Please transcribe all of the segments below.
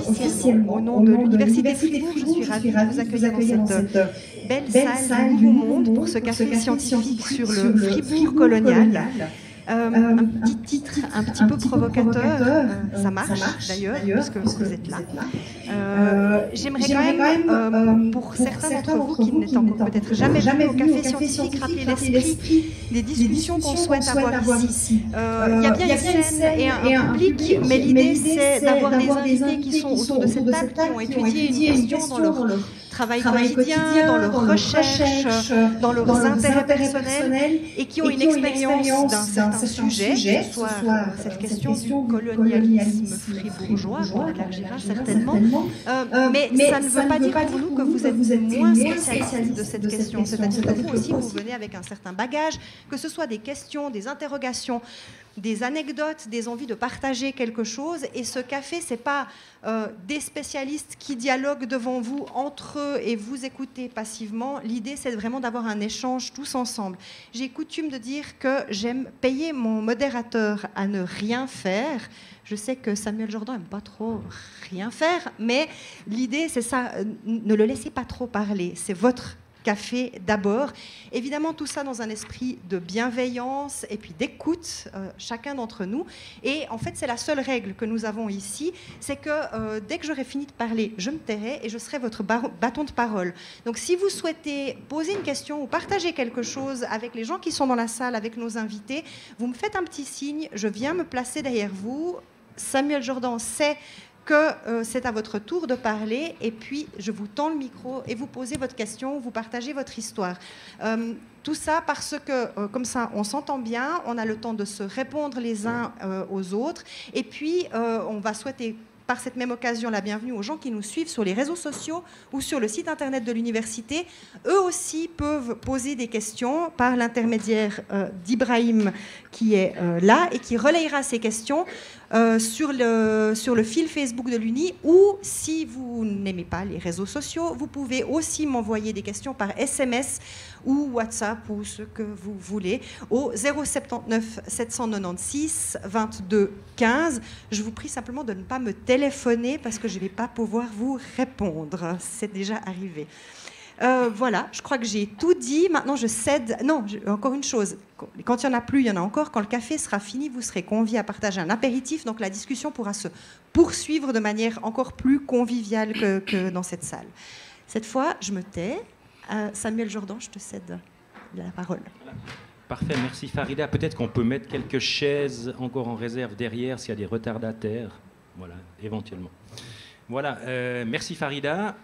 officiellement au nom de l'Université de Fribourg. Je suis ravie de vous accueillir dans cette belle salle du Nouveau Monde pour ce café scientifique sur le Fribourg colonial. Un petit titre un petit peu provocateur, ça marche d'ailleurs, puisque vous êtes là. J'aimerais quand même, pour certains d'entre vous qui n'êtes encore peut-être jamais venus au café scientifique, rappeler l'esprit des discussions qu'on souhaite avoir ici. Il y a bien une scène et un public, mais l'idée c'est d'avoir des invités qui sont autour de cette table, qui ont étudié une question dans leur travail quotidien, dans leur recherche, dans leurs intérêts personnels et qui ont une expérience d'un certain sujet, soit cette question du colonialisme fribourgeois, on élargira certainement, mais ça ne veut pas dire pour nous que vous êtes moins spécialiste de cette question, c'est-à-dire que vous aussi, vous venez avec un certain bagage, que ce soit des questions, des interrogations, des anecdotes, des envies de partager quelque chose. Et ce café, ce n'est pas des spécialistes qui dialoguent devant vous entre eux et vous écoutez passivement. L'idée, c'est vraiment d'avoir un échange tous ensemble. J'ai coutume de dire que j'aime payer mon modérateur à ne rien faire. Je sais que Samuel Jordan n'aime pas trop rien faire, mais l'idée, c'est ça, ne le laissez pas trop parler. C'est votre café d'abord. Évidemment, tout ça dans un esprit de bienveillance et puis d'écoute, chacun d'entre nous. Et en fait, c'est la seule règle que nous avons ici, c'est que dès que j'aurai fini de parler, je me tairai et je serai votre bâton de parole. Donc, si vous souhaitez poser une question ou partager quelque chose avec les gens qui sont dans la salle, avec nos invités, vous me faites un petit signe, je viens me placer derrière vous. Samuel Jordan sait que c'est à votre tour de parler et puis je vous tends le micro et vous posez votre question, vous partagez votre histoire. Tout ça parce que, comme ça, on s'entend bien, on a le temps de se répondre les uns aux autres et puis on va souhaiter par cette même occasion la bienvenue aux gens qui nous suivent sur les réseaux sociaux ou sur le site internet de l'université. Eux aussi peuvent poser des questions par l'intermédiaire d'Ibrahim qui est là et qui relayera ces questions sur le fil Facebook de l'Uni, ou si vous n'aimez pas les réseaux sociaux, vous pouvez aussi m'envoyer des questions par SMS ou WhatsApp ou ce que vous voulez au 079 796 22 15. Je vous prie simplement de ne pas me téléphoner parce que je ne vais pas pouvoir vous répondre. C'est déjà arrivé. Voilà, je crois que j'ai tout dit. Maintenant, je cède. Non, encore une chose. Quand il n'y en a plus, il y en a encore. Quand le café sera fini, vous serez conviés à partager un apéritif. Donc, la discussion pourra se poursuivre de manière encore plus conviviale que dans cette salle. Cette fois, je me tais. Samuel Jordan, je te cède la parole. Voilà. Parfait, merci Farida. Peut-être qu'on peut mettre quelques chaises encore en réserve derrière s'il y a des retardataires. Voilà, éventuellement. Voilà, merci Farida.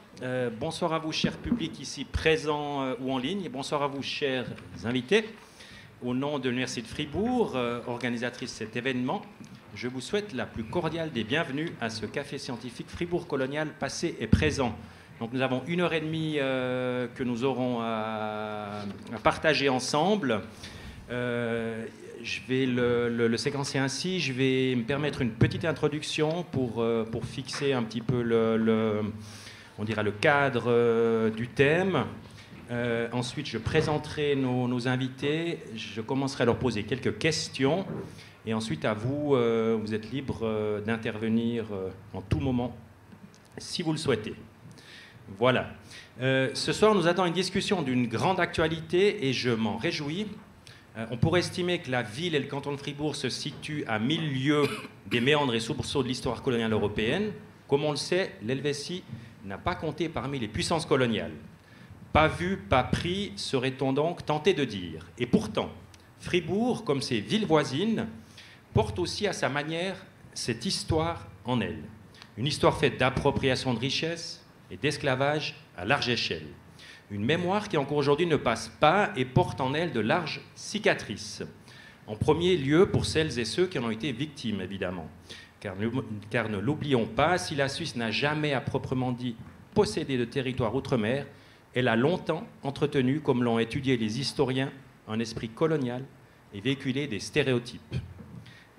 Bonsoir à vous, chers publics ici présents ou en ligne. Et bonsoir à vous, chers invités. Au nom de l'Université de Fribourg, organisatrice de cet événement, je vous souhaite la plus cordiale des bienvenues à ce café scientifique Fribourg colonial passé et présent. Donc nous avons 1h30 que nous aurons à partager ensemble. Je vais le séquencer ainsi. Je vais me permettre une petite introduction pour fixer un petit peu on dira le cadre du thème. Ensuite, je présenterai nos invités. Je commencerai à leur poser quelques questions. Et ensuite, à vous, vous êtes libre d'intervenir en tout moment, si vous le souhaitez. Voilà. Ce soir, nous attend une discussion d'une grande actualité et je m'en réjouis. On pourrait estimer que la ville et le canton de Fribourg se situent à 1000 lieues des méandres et soubresauts de l'histoire coloniale européenne. Comme on le sait, l'Helvétie n'a pas compté parmi les puissances coloniales. Pas vu, pas pris, serait-on donc tenté de dire. Et pourtant, Fribourg, comme ses villes voisines, porte aussi à sa manière cette histoire en elle. Une histoire faite d'appropriation de richesses et d'esclavage à large échelle. Une mémoire qui encore aujourd'hui ne passe pas et porte en elle de larges cicatrices. En premier lieu pour celles et ceux qui en ont été victimes, évidemment. Car ne l'oublions pas, si la Suisse n'a jamais à proprement dit possédé de territoire outre-mer, elle a longtemps entretenu, comme l'ont étudié les historiens, un esprit colonial et véhiculé des stéréotypes.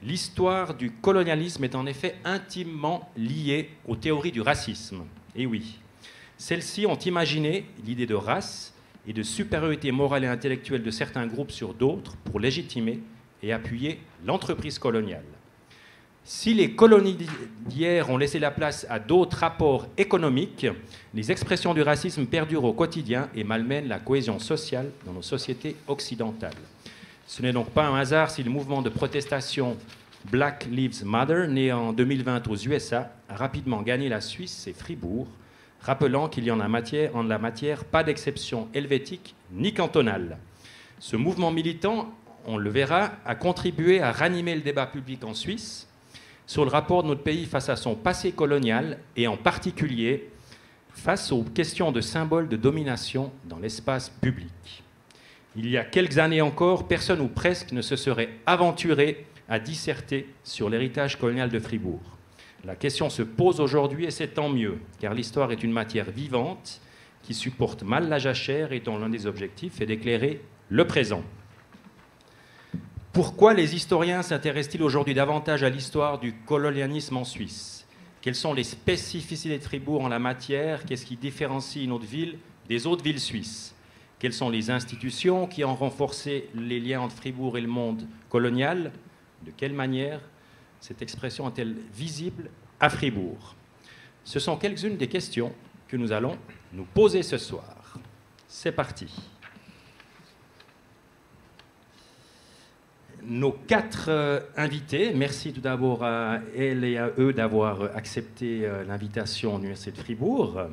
L'histoire du colonialisme est en effet intimement liée aux théories du racisme. Et oui, celles-ci ont imaginé l'idée de race et de supériorité morale et intellectuelle de certains groupes sur d'autres pour légitimer et appuyer l'entreprise coloniale. Si les colonies d'hier ont laissé la place à d'autres rapports économiques, les expressions du racisme perdurent au quotidien et malmènent la cohésion sociale dans nos sociétés occidentales. Ce n'est donc pas un hasard si le mouvement de protestation Black Lives Matter, né en 2020 aux USA, a rapidement gagné la Suisse et Fribourg, rappelant qu'il y en a en la matière pas d'exception helvétique ni cantonale. Ce mouvement militant, on le verra, a contribué à ranimer le débat public en Suisse sur le rapport de notre pays face à son passé colonial et en particulier face aux questions de symboles de domination dans l'espace public. Il y a quelques années encore, personne ou presque ne se serait aventuré à disserter sur l'héritage colonial de Fribourg. La question se pose aujourd'hui et c'est tant mieux, car l'histoire est une matière vivante qui supporte mal la jachère et dont l'un des objectifs est d'éclairer le présent. Pourquoi les historiens s'intéressent-ils aujourd'hui davantage à l'histoire du colonialisme en Suisse? Quelles sont les spécificités de Fribourg en la matière? Qu'est-ce qui différencie notre ville des autres villes suisses? Quelles sont les institutions qui ont renforcé les liens entre Fribourg et le monde colonial? De quelle manière cette expression est-elle visible à Fribourg? Ce sont quelques-unes des questions que nous allons nous poser ce soir. C'est parti. Nos 4 invités, merci tout d'abord à elles et à eux d'avoir accepté l'invitation à l'Université de Fribourg.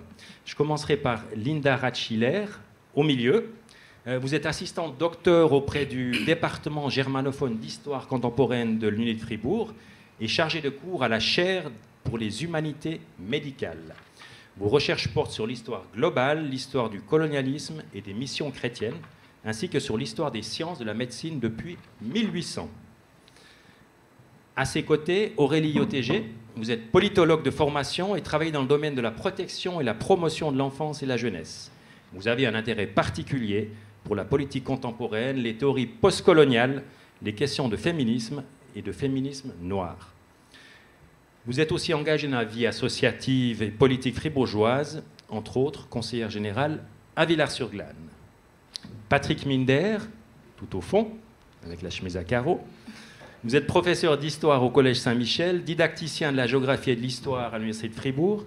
Je commencerai par Linda Ratschiller, au milieu. Vous êtes assistante docteur auprès du département germanophone d'histoire contemporaine de l'Université de Fribourg et chargée de cours à la chaire pour les humanités médicales. Vos recherches portent sur l'histoire globale, l'histoire du colonialisme et des missions chrétiennes, ainsi que sur l'histoire des sciences de la médecine depuis 1800. À ses côtés, Aurélie Yotégé, vous êtes politologue de formation et travaillez dans le domaine de la protection et la promotion de l'enfance et la jeunesse. Vous avez un intérêt particulier pour la politique contemporaine, les théories postcoloniales, les questions de féminisme et de féminisme noir. Vous êtes aussi engagée dans la vie associative et politique fribourgeoise, entre autres conseillère générale à Villars-sur-Glâne. Patrick Minder, tout au fond, avec la chemise à carreaux. Vous êtes professeur d'histoire au Collège Saint-Michel, didacticien de la géographie et de l'histoire à l'Université de Fribourg,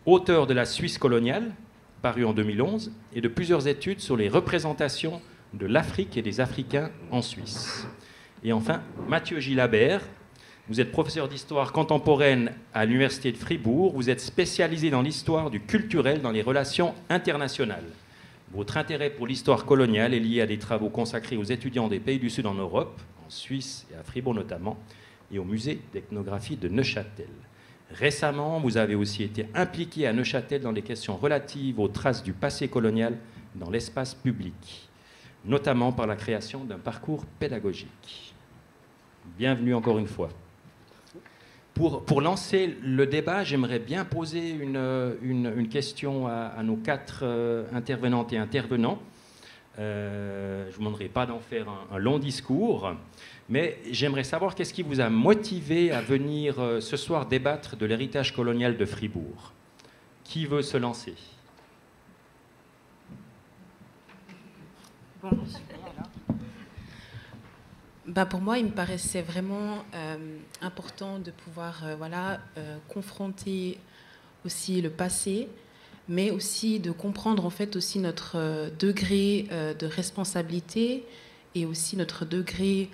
auteur de La Suisse coloniale, paru en 2011, et de plusieurs études sur les représentations de l'Afrique et des Africains en Suisse. Et enfin, Mathieu Gilabert, vous êtes professeur d'histoire contemporaine à l'Université de Fribourg, vous êtes spécialisé dans l'histoire du culturel dans les relations internationales. Votre intérêt pour l'histoire coloniale est lié à des travaux consacrés aux étudiants des pays du Sud en Europe, en Suisse et à Fribourg notamment, et au musée d'ethnographie de Neuchâtel. Récemment, vous avez aussi été impliqué à Neuchâtel dans les questions relatives aux traces du passé colonial dans l'espace public, notamment par la création d'un parcours pédagogique. Bienvenue encore une fois. Pour lancer le débat, j'aimerais bien poser une question à nos 4 intervenantes et intervenants. Je ne vous demanderai pas d'en faire un long discours, mais j'aimerais savoir qu'est-ce qui vous a motivé à venir ce soir débattre de l'héritage colonial de Fribourg. Qui veut se lancer? Bon. Pour moi, il me paraissait vraiment important de pouvoir confronter aussi le passé, mais aussi de comprendre en fait aussi notre degré de responsabilité et aussi notre degré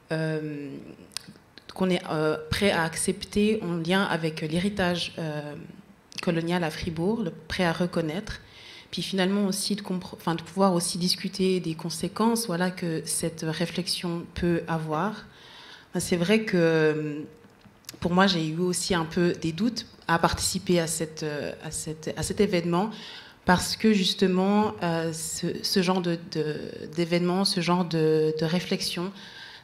qu'on est prêt à accepter en lien avec l'héritage colonial à Fribourg, prêt à reconnaître. Puis finalement aussi de pouvoir aussi discuter des conséquences que cette réflexion peut avoir. C'est vrai que pour moi, j'ai eu aussi un peu des doutes à participer à cet événement parce que justement, ce genre d'événement, ce genre de réflexion,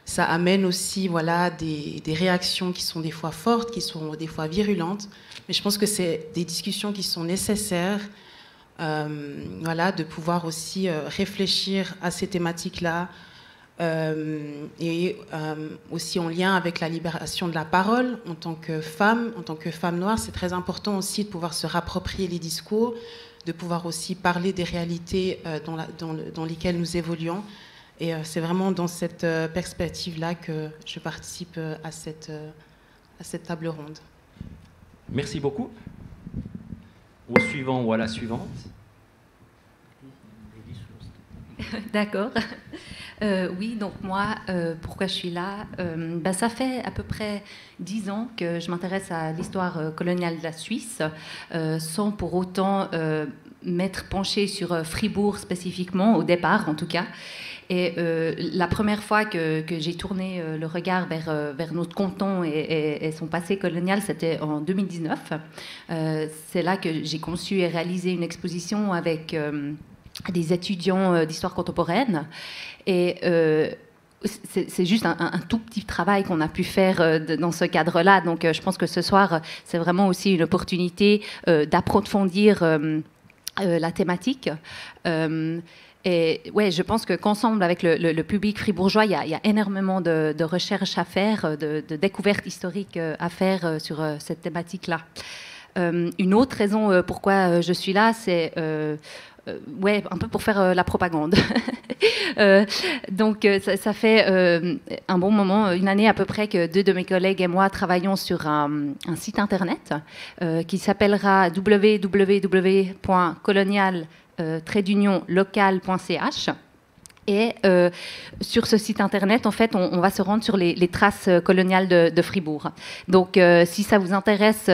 ça amène aussi des réactions qui sont des fois fortes, qui sont des fois virulentes. Mais je pense que c'est des discussions qui sont nécessaires. De pouvoir aussi réfléchir à ces thématiques-là et aussi en lien avec la libération de la parole en tant que femme noire. C'est très important aussi de pouvoir se rapproprier les discours, de pouvoir aussi parler des réalités dans lesquelles nous évoluons. Et c'est vraiment dans cette perspective-là que je participe à cette table ronde. Merci beaucoup. Au suivant ou à la suivante. D'accord. Oui, donc moi, pourquoi je suis là ça fait à peu près 10 ans que je m'intéresse à l'histoire coloniale de la Suisse, sans pour autant m'être penchée sur Fribourg spécifiquement, au départ en tout cas. Et la première fois que j'ai tourné le regard vers notre canton et son passé colonial, c'était en 2019. C'est là que j'ai conçu et réalisé une exposition avec des étudiants d'histoire contemporaine. Et c'est juste un tout petit travail qu'on a pu faire dans ce cadre-là. Donc je pense que ce soir, c'est vraiment aussi une opportunité d'approfondir la thématique. Et ouais, je pense qu'ensemble, avec le public fribourgeois, il y a énormément de recherches à faire, de découvertes historiques à faire sur cette thématique-là. Une autre raison pourquoi je suis là, c'est ouais, un peu pour faire la propagande. Donc, ça fait un bon moment, une année à peu près, que deux de mes collègues et moi travaillons sur un site internet qui s'appellera www.colonial-local.ch. Et sur ce site internet, en fait, on va se rendre sur les traces coloniales de Fribourg. Donc, si ça vous intéresse,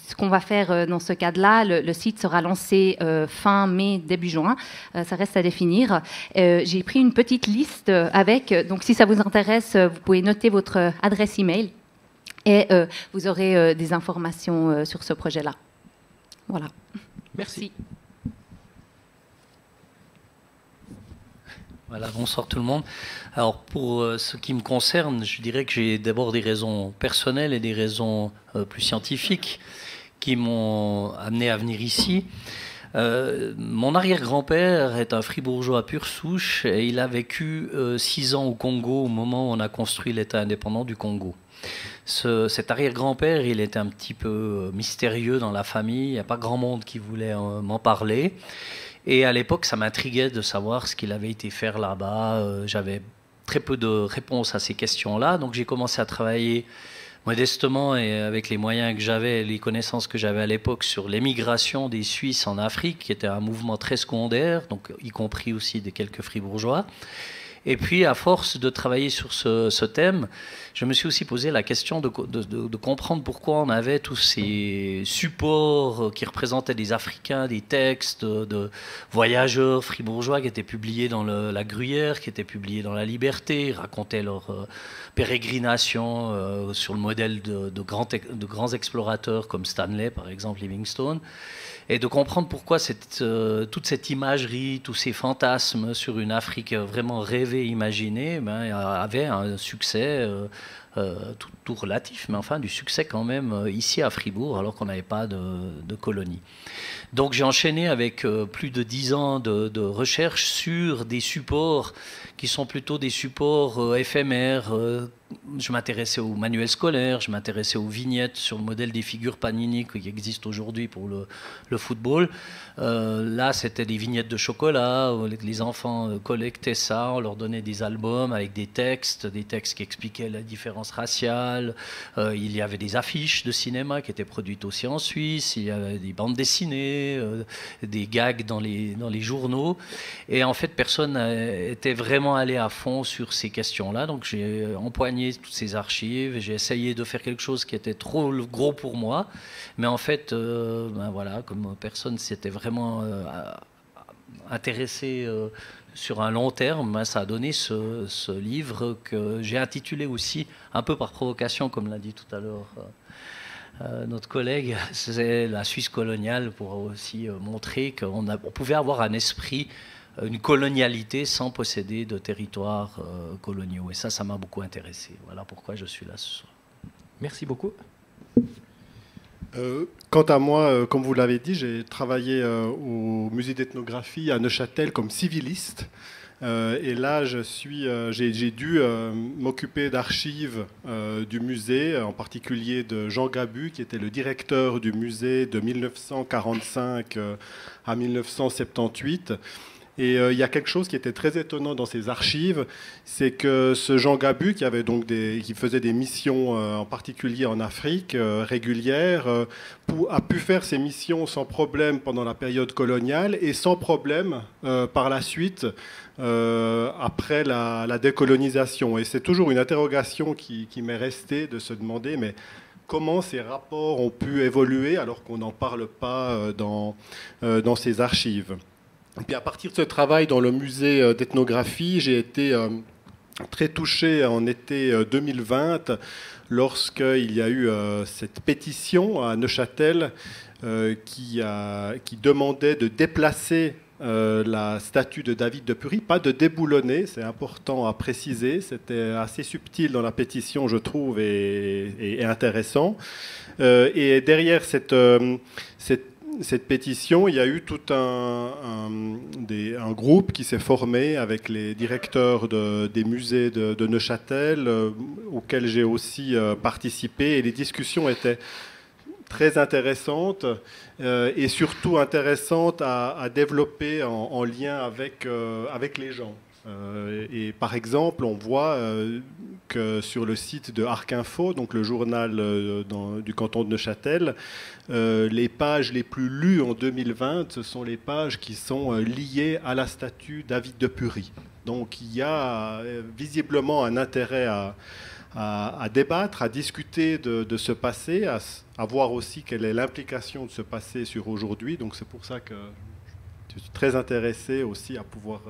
ce qu'on va faire dans ce cadre-là, le site sera lancé fin mai, début juin. Ça reste à définir. J'ai pris une petite liste avec. Donc, si ça vous intéresse, vous pouvez noter votre adresse email et vous aurez des informations sur ce projet-là. Voilà. Merci. Voilà, bonsoir tout le monde. Alors pour ce qui me concerne, je dirais que j'ai d'abord des raisons personnelles et des raisons plus scientifiques qui m'ont amené à venir ici. Mon arrière-grand-père est un fribourgeois pure souche et il a vécu 6 ans au Congo au moment où on a construit l'État indépendant du Congo. Cet arrière-grand-père, il était un petit peu mystérieux dans la famille, il n'y a pas grand monde qui voulait m'en parler. Et à l'époque, ça m'intriguait de savoir ce qu'il avait été faire là-bas. J'avais très peu de réponses à ces questions-là. Donc j'ai commencé à travailler modestement et avec les moyens que j'avais, les connaissances que j'avais à l'époque sur l'émigration des Suisses en Afrique, qui était un mouvement très secondaire, donc y compris aussi des quelques fribourgeois. Et puis, à force de travailler sur ce thème, je me suis aussi posé la question de comprendre pourquoi on avait tous ces supports qui représentaient des Africains, des textes de voyageurs fribourgeois qui étaient publiés dans la Gruyère, qui étaient publiés dans La Liberté, racontaient leur pérégrination sur le modèle de grands explorateurs comme Stanley, par exemple, Livingstone. Et de comprendre pourquoi toute cette imagerie, tous ces fantasmes sur une Afrique vraiment rêvée, imaginée, avaient un succès tout relatif, mais enfin du succès quand même ici à Fribourg, alors qu'on n'avait pas de colonie. Donc j'ai enchaîné avec plus de 10 ans de recherche sur des supports qui sont plutôt des supports éphémères. Je m'intéressais aux manuels scolaires, je m'intéressais aux vignettes sur le modèle des figures Panini qui existent aujourd'hui pour le football. Là, c'était des vignettes de chocolat. Les enfants collectaient ça, on leur donnait des albums avec des textes qui expliquaient la différence raciale. Il y avait des affiches de cinéma qui étaient produites aussi en Suisse. Il y avait des bandes dessinées, des gags dans les journaux. Et en fait, personne n'était vraiment allé à fond sur ces questions-là. Donc, j'ai empoigné toutes ces archives. J'ai essayé de faire quelque chose qui était trop gros pour moi. Mais en fait, voilà, comme personne s'était vraiment intéressé sur un long terme, ça a donné ce livre que j'ai intitulé aussi, un peu par provocation, comme l'a dit tout à l'heure notre collègue, c'est la Suisse coloniale, pour aussi montrer qu'on pouvait avoir un esprit, une colonialité sans posséder de territoires coloniaux. Et ça m'a beaucoup intéressé. Voilà pourquoi je suis là ce soir. Merci beaucoup. Quant à moi, comme vous l'avez dit, j'ai travaillé au musée d'ethnographie à Neuchâtel comme civiliste. Et là, j'ai dû m'occuper d'archives du musée, en particulier de Jean Gabu, qui était le directeur du musée de 1945 à 1978. Et il y a quelque chose qui était très étonnant dans ces archives, c'est que ce Jean Gabu, qui faisait des missions en particulier en Afrique régulières, a pu faire ses missions sans problème pendant la période coloniale et sans problème par la suite après la décolonisation. Et c'est toujours une interrogation qui m'est restée de se demander, mais comment ces rapports ont pu évoluer alors qu'on n'en parle pas dans ces archives. Et puis à partir de ce travail dans le musée d'ethnographie, j'ai été très touché en été 2020 lorsqu'il y a eu cette pétition à Neuchâtel qui demandait de déplacer la statue de David de Pury, pas de déboulonner, c'est important à préciser, c'était assez subtil dans la pétition, je trouve, et intéressant. Et derrière cette pétition, il y a eu tout un groupe qui s'est formé avec les directeurs des musées de Neuchâtel, auxquels j'ai aussi participé, et les discussions étaient très intéressante et surtout intéressante à développer en lien avec les gens. Et par exemple, on voit que sur le site de Arc Info, donc le journal du canton de Neuchâtel, les pages les plus lues en 2020, ce sont les pages qui sont liées à la statue David de Pury. Donc il y a visiblement un intérêt à débattre, à discuter de ce passé, à voir aussi quelle est l'implication de ce passé sur aujourd'hui. Donc c'est pour ça que je suis très intéressé aussi à pouvoir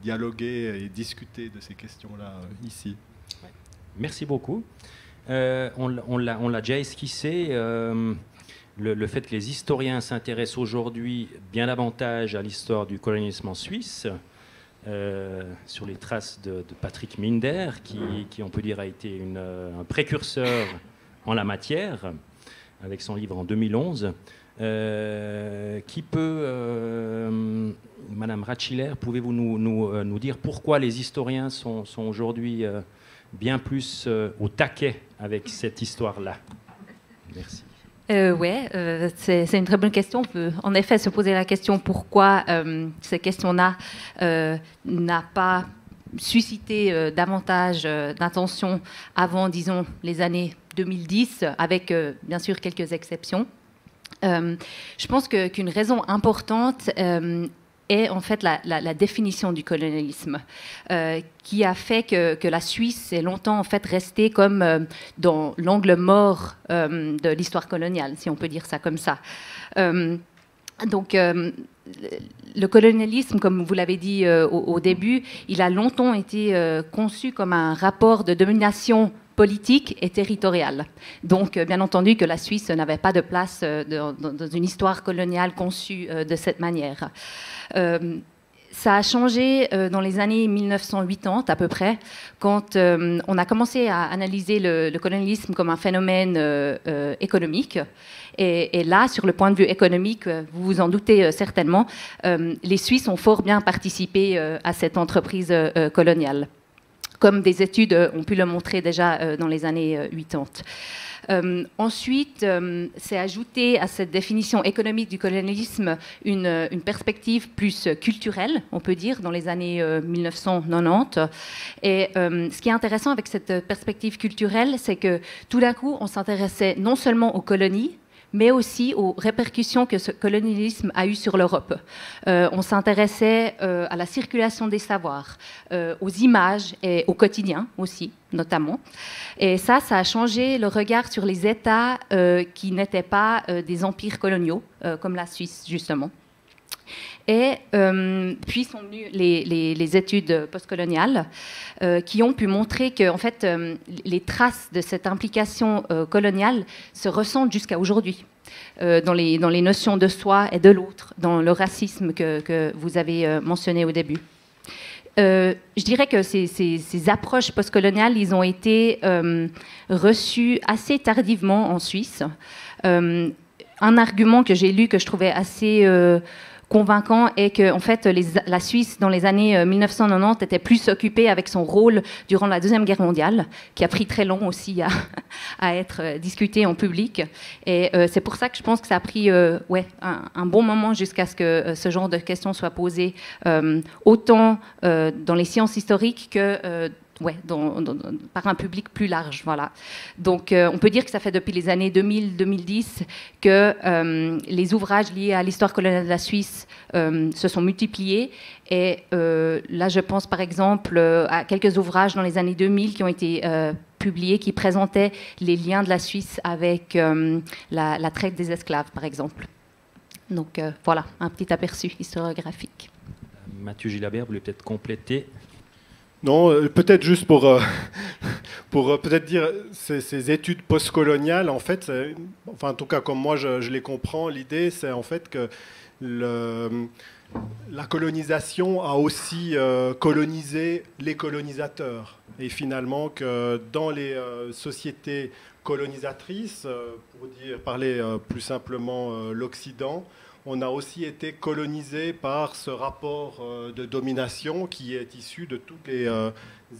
dialoguer et discuter de ces questions-là ici. Merci beaucoup. On l'a déjà esquissé. Le fait que les historiens s'intéressent aujourd'hui bien davantage à l'histoire du colonialisme en Suisse, sur les traces de Patrick Minder, qui on peut dire a été un précurseur en la matière, avec son livre en 2011. Madame Ratschiller, pouvez-vous nous dire pourquoi les historiens sont aujourd'hui bien plus au taquet avec cette histoire-là? Merci. Oui, c'est une très bonne question. On peut en effet se poser la question pourquoi ces questions-là n'a pas suscité davantage d'attention avant, disons, les années 2010, avec bien sûr quelques exceptions. Je pense qu'une raison importante est en fait la définition du colonialisme, qui a fait que la Suisse est longtemps en fait restée comme dans l'angle mort de l'histoire coloniale, si on peut dire ça comme ça. Donc, le colonialisme, comme vous l'avez dit au début, il a longtemps été conçu comme un rapport de domination politique et territoriale. Donc, bien entendu que la Suisse n'avait pas de place dans une histoire coloniale conçue de cette manière. Ça a changé dans les années 1980 à peu près, quand on a commencé à analyser le colonialisme comme un phénomène économique. Et là, sur le point de vue économique, vous vous en doutez certainement, les Suisses ont fort bien participé à cette entreprise coloniale, comme des études ont pu le montrer déjà dans les années 80. Ensuite, c'est ajouté à cette définition économique du colonialisme une perspective plus culturelle, on peut dire, dans les années 1990. Et ce qui est intéressant avec cette perspective culturelle, c'est que tout d'un coup, on s'intéressait non seulement aux colonies, mais aussi aux répercussions que ce colonialisme a eues sur l'Europe. On s'intéressait à la circulation des savoirs, aux images et au quotidien aussi, notamment. Et ça a changé le regard sur les États qui n'étaient pas des empires coloniaux, comme la Suisse, justement. Et puis sont venues les études postcoloniales qui ont pu montrer que en fait, les traces de cette implication coloniale se ressentent jusqu'à aujourd'hui dans les notions de soi et de l'autre, dans le racisme que vous avez mentionné au début. Je dirais que ces approches postcoloniales, ils ont été reçues assez tardivement en Suisse. Un argument que j'ai lu que je trouvais assez convaincant est que en fait, la Suisse, dans les années 1990, était plus occupée avec son rôle durant la Deuxième Guerre mondiale, qui a pris très long aussi à être discuté en public. Et c'est pour ça que je pense que ça a pris un bon moment jusqu'à ce que ce genre de questions soient posées, autant dans les sciences historiques que par un public plus large. Voilà. Donc, on peut dire que ça fait depuis les années 2000-2010 que les ouvrages liés à l'histoire coloniale de la Suisse se sont multipliés. Et là, je pense par exemple à quelques ouvrages dans les années 2000 qui ont été publiés, qui présentaient les liens de la Suisse avec la traite des esclaves, par exemple. Donc, voilà, un petit aperçu historiographique. Mathieu Gilabert, vous voulez peut-être compléter? Non, peut-être juste pour peut-être dire ces études postcoloniales, en fait, enfin en tout cas comme moi je les comprends, l'idée c'est en fait que la colonisation a aussi colonisé les colonisateurs, et finalement que dans les sociétés colonisatrices, pour parler plus simplement l'Occident, on a aussi été colonisé par ce rapport de domination qui est issu de toutes les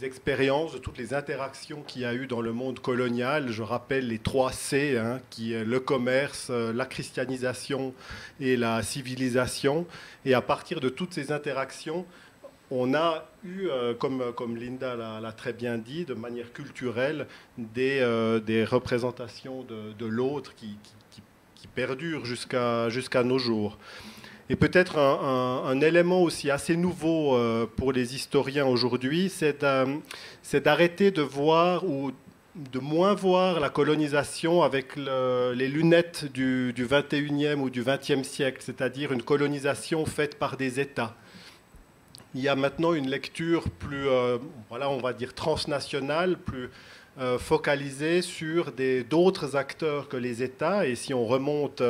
expériences, de toutes les interactions qu'il y a eu dans le monde colonial. Je rappelle les 3 C, qui est le commerce, la christianisation et la civilisation. Et à partir de toutes ces interactions, on a eu, comme Linda l'a très bien dit, de manière culturelle, des représentations de l'autre qui perdure jusqu'à nos jours. Et peut-être un élément aussi assez nouveau pour les historiens aujourd'hui, c'est d'arrêter de voir ou de moins voir la colonisation avec les lunettes du 21e ou du 20e siècle, c'est-à-dire une colonisation faite par des États. Il y a maintenant une lecture plus, on va dire transnationale, plus focalisé sur d'autres acteurs que les États. Et si on remonte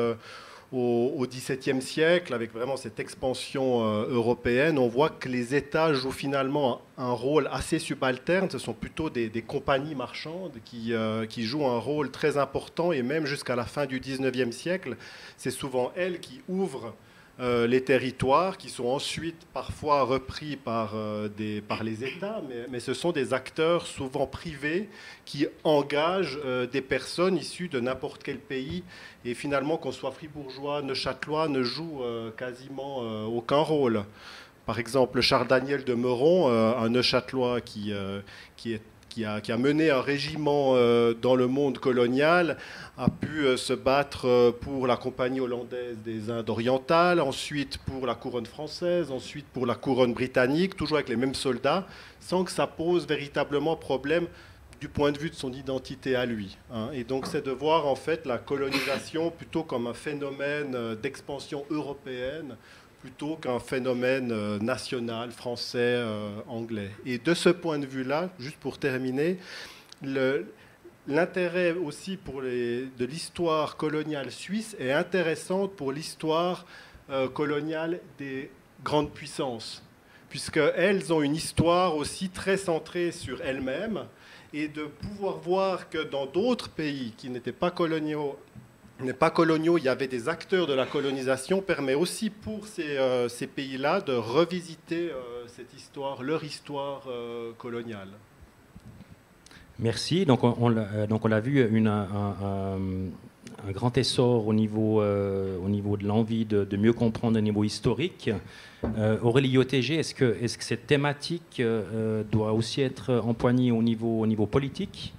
au XVIIe siècle, avec vraiment cette expansion européenne, on voit que les États jouent finalement un rôle assez subalterne. Ce sont plutôt des compagnies marchandes qui jouent un rôle très important. Et même jusqu'à la fin du XIXe siècle, c'est souvent elles qui ouvrent les territoires, qui sont ensuite parfois repris par les États, mais ce sont des acteurs souvent privés qui engagent des personnes issues de n'importe quel pays, et finalement qu'on soit fribourgeois, neuchâtelois, ne joue quasiment aucun rôle. Par exemple, Charles Daniel de Meuron, un neuchâtelois qui a mené un régiment dans le monde colonial, a pu se battre pour la Compagnie hollandaise des Indes orientales, ensuite pour la couronne française, ensuite pour la couronne britannique, toujours avec les mêmes soldats, sans que ça pose véritablement problème du point de vue de son identité à lui. Et donc c'est de voir en fait la colonisation plutôt comme un phénomène d'expansion européenne, plutôt qu'un phénomène national, français, anglais. Et de ce point de vue-là, juste pour terminer, l'intérêt aussi de l'histoire coloniale suisse est intéressante pour l'histoire coloniale des grandes puissances, puisqu'elles ont une histoire aussi très centrée sur elles-mêmes, et de pouvoir voir que dans d'autres pays qui n'étaient pas coloniaux, il y avait des acteurs de la colonisation, permet aussi pour ces pays-là de revisiter cette histoire, leur histoire coloniale. Merci. Donc on l'a vu, un grand essor au niveau de l'envie de mieux comprendre au niveau historique. Aurélie Yotégé, est-ce que cette thématique doit aussi être empoignée au niveau politique ?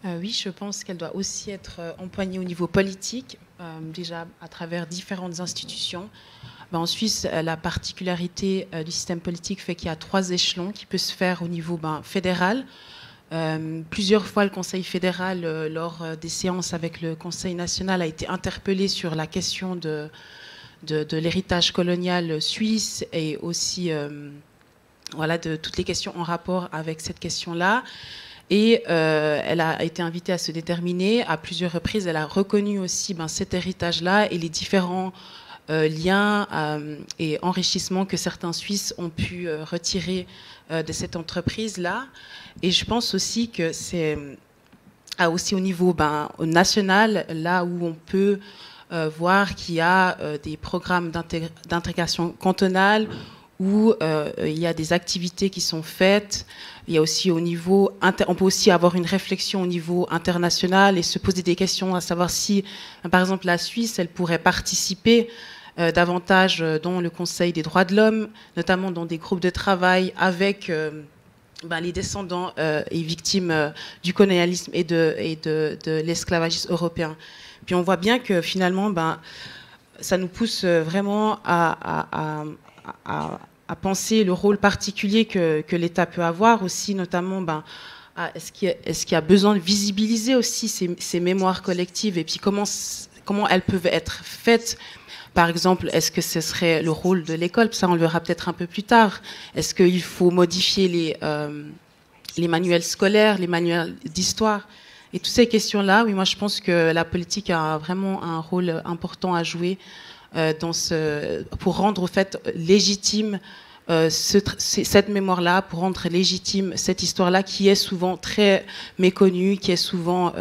Oui, je pense qu'elle doit aussi être empoignée au niveau politique, déjà à travers différentes institutions. En Suisse, la particularité du système politique fait qu'il y a 3 échelons qui peuvent se faire au niveau fédéral. Plusieurs fois, le Conseil fédéral, lors des séances avec le Conseil national, a été interpellé sur la question de l'héritage colonial suisse et aussi de toutes les questions en rapport avec cette question-là. Et elle a été invitée à se déterminer à plusieurs reprises. Elle a reconnu aussi cet héritage-là et les différents liens et enrichissements que certains Suisses ont pu retirer de cette entreprise-là. Et je pense aussi que c'est aussi au niveau national, là où on peut voir qu'il y a des programmes d'intégration cantonale où il y a des activités qui sont faites. Il y a aussi au niveau on peut aussi avoir une réflexion au niveau international et se poser des questions à savoir si, par exemple, la Suisse, elle pourrait participer davantage dans le Conseil des droits de l'homme, notamment dans des groupes de travail avec les descendants et victimes du colonialisme et de l'esclavagisme européen. Puis on voit bien que finalement, ça nous pousse vraiment à penser le rôle particulier que l'État peut avoir aussi, notamment est-ce qu'il y a besoin de visibiliser aussi ces mémoires collectives et puis comment elles peuvent être faites. Par exemple, est-ce que ce serait le rôle de l'école? Ça, on le verra peut-être un peu plus tard. Est-ce qu'il faut modifier les manuels scolaires, les manuels d'histoire? Et toutes ces questions-là, oui, moi je pense que la politique a vraiment un rôle important à jouer pour rendre au fait légitime cette mémoire-là, pour rendre légitime cette histoire-là qui est souvent très méconnue, qui est souvent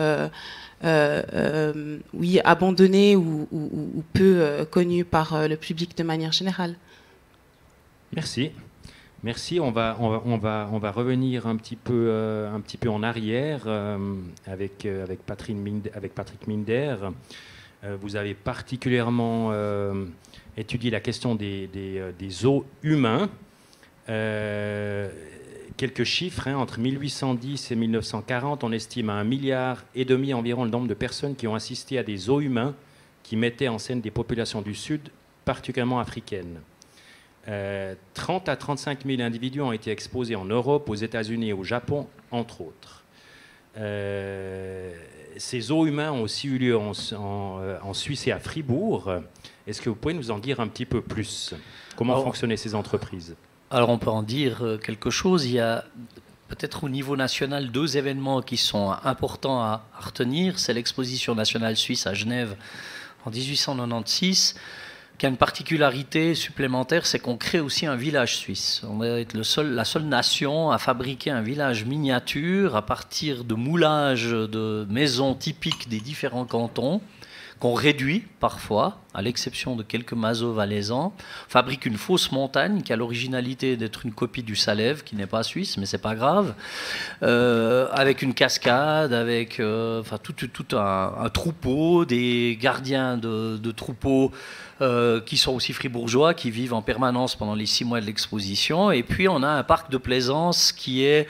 abandonnée ou peu connue par le public de manière générale. Merci. Merci. On va revenir un petit peu en arrière avec Patrick Minder. Vous avez particulièrement étudié la question des os humains. Quelques chiffres, entre 1810 et 1940, on estime à 1,5 milliard environ le nombre de personnes qui ont assisté à des os humains qui mettaient en scène des populations du Sud, particulièrement africaines. 30 à 35 000 individus ont été exposés en Europe, aux États-Unis et au Japon, entre autres. Ces os humains ont aussi eu lieu en Suisse et à Fribourg. Est-ce que vous pouvez nous en dire un petit peu plus? Comment fonctionnaient ces entreprises? Alors on peut en dire quelque chose. Il y a peut-être au niveau national 2 événements qui sont importants à retenir. C'est l'exposition nationale suisse à Genève en 1896, qui a une particularité supplémentaire, c'est qu'on crée aussi un village suisse. On va être la seule nation à fabriquer un village miniature à partir de moulages de maisons typiques des différents cantons, qu'on réduit parfois, à l'exception de quelques masos valaisans, fabrique une fausse montagne qui a l'originalité d'être une copie du Salève, qui n'est pas suisse, mais c'est pas grave, avec une cascade, avec tout un troupeau, des gardiens de troupeaux qui sont aussi fribourgeois, qui vivent en permanence pendant les 6 mois de l'exposition. Et puis on a un parc de plaisance qui est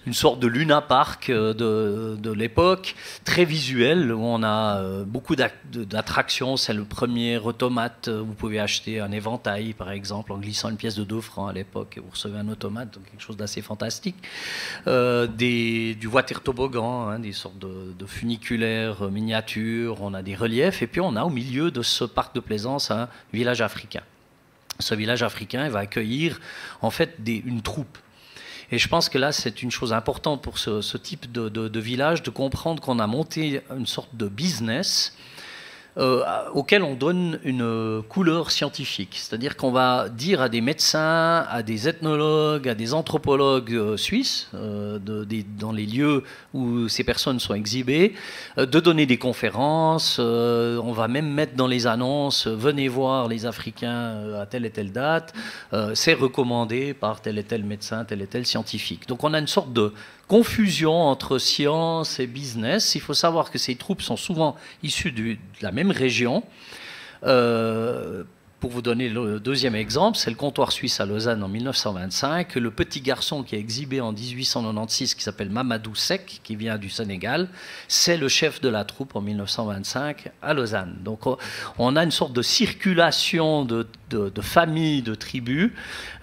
une sorte de Luna Park de l'époque, très visuel, où on a beaucoup d'attractions. C'est le premier automate. Vous pouvez acheter un éventail, par exemple, en glissant une pièce de 2 francs à l'époque, et vous recevez un automate, donc quelque chose d'assez fantastique. Du water toboggan, des sortes de funiculaires miniatures. On a des reliefs, et puis on a au milieu de ce parc de plaisance un village africain. Ce village africain va accueillir en fait une troupe. Et je pense que là, c'est une chose importante pour ce type de village, de comprendre qu'on a monté une sorte de business auquel on donne une couleur scientifique. C'est-à-dire qu'on va dire à des médecins, à des ethnologues, à des anthropologues suisses, dans les lieux où ces personnes sont exhibées, de donner des conférences. On va même mettre dans les annonces « Venez voir les Africains à telle et telle date ». C'est recommandé par tel et tel médecin, tel et tel scientifique. Donc on a une sorte de confusion entre science et business. Il faut savoir que ces troupes sont souvent issues de la même région. Pour vous donner le deuxième exemple, c'est le comptoir suisse à Lausanne en 1925. Le petit garçon qui est exhibé en 1896, qui s'appelle Mamadou Seck, qui vient du Sénégal, c'est le chef de la troupe en 1925 à Lausanne. Donc on a une sorte de circulation de familles, de tribus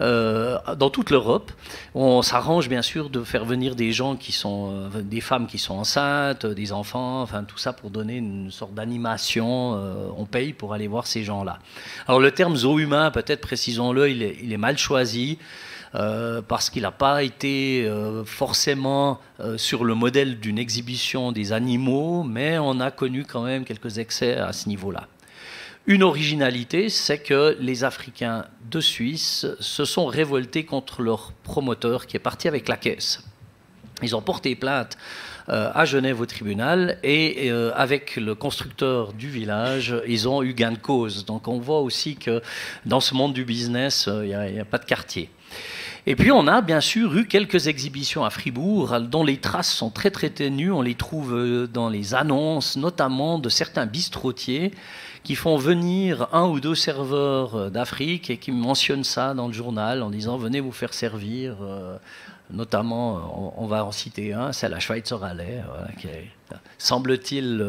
dans toute l'Europe. On s'arrange bien sûr de faire venir des gens des femmes qui sont enceintes, des enfants, enfin tout ça pour donner une sorte d'animation. On paye pour aller voir ces gens-là. Alors le terme zoo humain, peut-être précisons-le, il est mal choisi parce qu'il n'a pas été forcément sur le modèle d'une exhibition des animaux, mais on a connu quand même quelques excès à ce niveau-là. Une originalité, c'est que les Africains de Suisse se sont révoltés contre leur promoteur qui est parti avec la caisse. Ils ont porté plainte à Genève au tribunal et avec le constructeur du village, ils ont eu gain de cause. Donc on voit aussi que dans ce monde du business, il n'y a pas de quartier. Et puis on a bien sûr eu quelques exhibitions à Fribourg dont les traces sont très très ténues. On les trouve dans les annonces, notamment de certains bistrotiers qui font venir 1 ou 2 serveurs d'Afrique et qui mentionnent ça dans le journal en disant venez vous faire servir. Notamment, on va en citer un, c'est la Schweizerhalle, voilà, qui est, semble-t-il,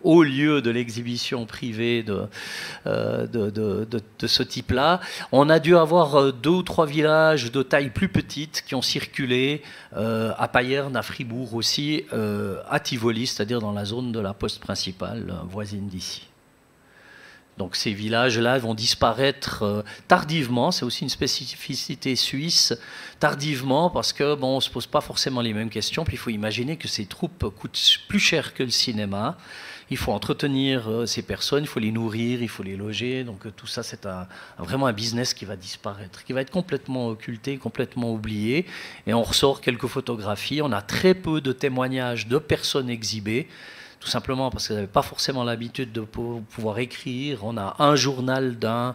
haut lieu de l'exhibition privée de ce type-là. On a dû avoir 2 ou 3 villages de taille plus petite qui ont circulé à Payerne, à Fribourg aussi, à Tivoli, c'est-à-dire dans la zone de la poste principale voisine d'ici. Donc ces villages-là vont disparaître tardivement, c'est aussi une spécificité suisse, tardivement parce que bon, on ne se pose pas forcément les mêmes questions, puis il faut imaginer que ces troupes coûtent plus cher que le cinéma, il faut entretenir ces personnes, il faut les nourrir, il faut les loger, donc tout ça c'est vraiment un business qui va disparaître, qui va être complètement occulté, complètement oublié, et on ressort quelques photographies, on a très peu de témoignages de personnes exhibées, tout simplement parce qu'elles n'avaient pas forcément l'habitude de pouvoir écrire. On a un journal d'un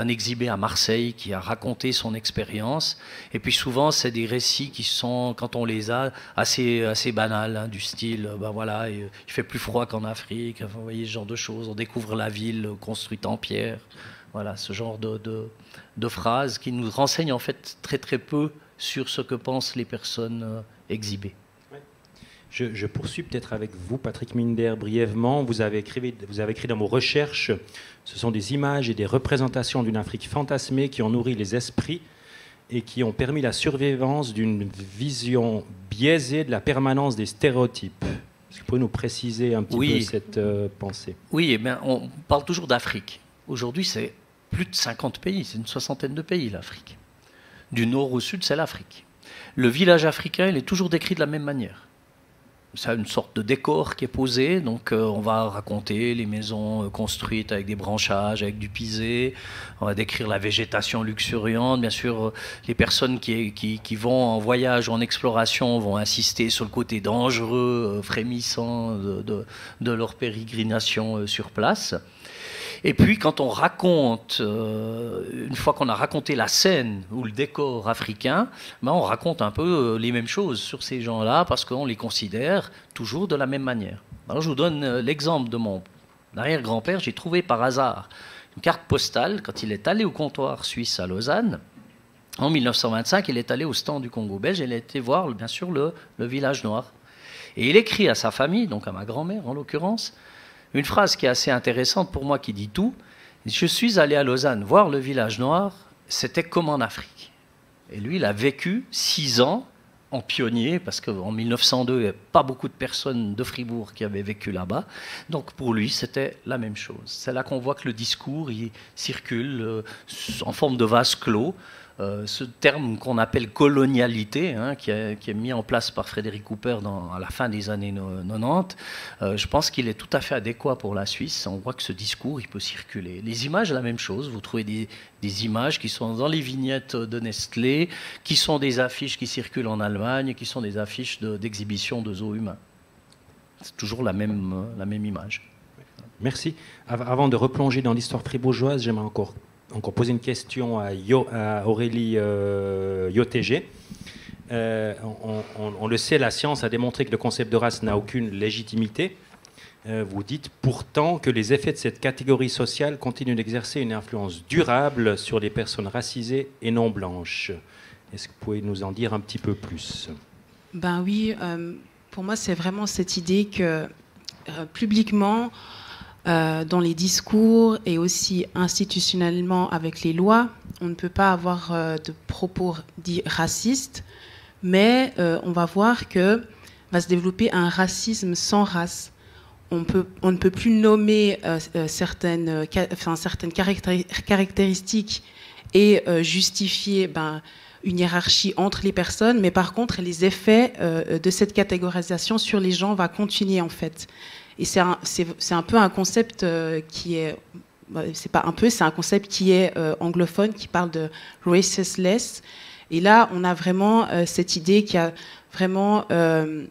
exhibé à Marseille qui a raconté son expérience. Et puis souvent, c'est des récits qui sont, quand on les a, assez banals, hein, du style, ben voilà, il fait plus froid qu'en Afrique, enfin, vous voyez ce genre de choses. On découvre la ville construite en pierre. Voilà, ce genre de phrases qui nous renseignent en fait très très peu sur ce que pensent les personnes exhibées. Je poursuis peut-être avec vous, Patrick Minder, brièvement. Vous avez écrit dans vos recherches, ce sont des images et des représentations d'une Afrique fantasmée qui ont nourri les esprits et qui ont permis la survivance d'une vision biaisée de la permanence des stéréotypes. Est-ce que vous pouvez nous préciser un petit peu cette pensée? Oui, eh bien, on parle toujours d'Afrique. Aujourd'hui, c'est plus de 50 pays, c'est une 60aine de pays, l'Afrique. Du nord au sud, c'est l'Afrique. Le village africain, il est toujours décrit de la même manière. C'est une sorte de décor qui est posé, donc on va raconter les maisons construites avec des branchages, avec du pisé, on va décrire la végétation luxuriante, bien sûr les personnes qui vont en voyage ou en exploration vont insister sur le côté dangereux, frémissant de leur pérégrination sur place. Et puis quand on raconte, une fois qu'on a raconté la scène ou le décor africain, ben on raconte un peu les mêmes choses sur ces gens-là parce qu'on les considère toujours de la même manière. Alors je vous donne l'exemple de mon arrière-grand-père. J'ai trouvé par hasard une carte postale quand il est allé au comptoir suisse à Lausanne. En 1925, il est allé au stand du Congo belge et il a été voir bien sûr le village noir. Et il écrit à sa famille, donc à ma grand-mère en l'occurrence, une phrase qui est assez intéressante pour moi, qui dit tout. Je suis allé à Lausanne voir le village noir, c'était comme en Afrique. Et lui, il a vécu 6 ans en pionnier, parce qu'en 1902, il n'y avait pas beaucoup de personnes de Fribourg qui avaient vécu là-bas. Donc pour lui, c'était la même chose. C'est là qu'on voit que le discours il circule en forme de vase clos. Ce terme qu'on appelle colonialité, hein, qui est mis en place par Frédéric Cooper à la fin des années 90, je pense qu'il est tout à fait adéquat pour la Suisse. On voit que ce discours, il peut circuler. Les images, la même chose. Vous trouvez des images qui sont dans les vignettes de Nestlé, qui sont des affiches qui circulent en Allemagne, qui sont des affiches d'exhibition de zoos humains. C'est toujours la même image. Merci. Avant de replonger dans l'histoire fribourgeoise, j'aimerais encore poser une question à Aurélie Yotégé. On le sait, la science a démontré que le concept de race n'a aucune légitimité. Vous dites pourtant que les effets de cette catégorie sociale continuent d'exercer une influence durable sur les personnes racisées et non blanches. Est-ce que vous pouvez nous en dire un petit peu plus? Ben oui, pour moi c'est vraiment cette idée que publiquement, dans les discours et aussi institutionnellement avec les lois, on ne peut pas avoir de propos dits racistes, mais on va voir que va se développer un racisme sans race. On ne peut plus nommer certaines caractéristiques et justifier une hiérarchie entre les personnes, mais par contre les effets de cette catégorisation sur les gens va continuer en fait. Et c'est un peu un concept qui est, c'est pas un peu, c'est un concept qui est anglophone, qui parle de raceless. Et là, on a vraiment cette idée qu'il y a vraiment un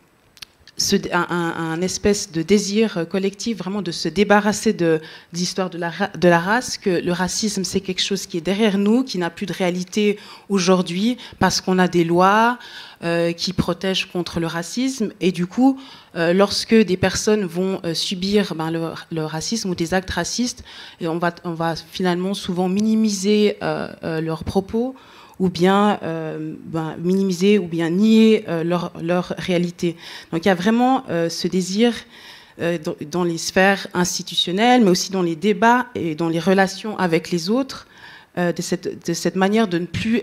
espèce de désir collectif vraiment de se débarrasser de l'histoire de la race, que le racisme c'est quelque chose qui est derrière nous, qui n'a plus de réalité aujourd'hui parce qu'on a des lois qui protègent contre le racisme, et du coup lorsque des personnes vont subir le racisme ou des actes racistes, on va finalement souvent minimiser leurs propos, ou bien minimiser ou bien nier leur réalité. Donc il y a vraiment ce désir dans les sphères institutionnelles, mais aussi dans les débats et dans les relations avec les autres, de cette manière de ne plus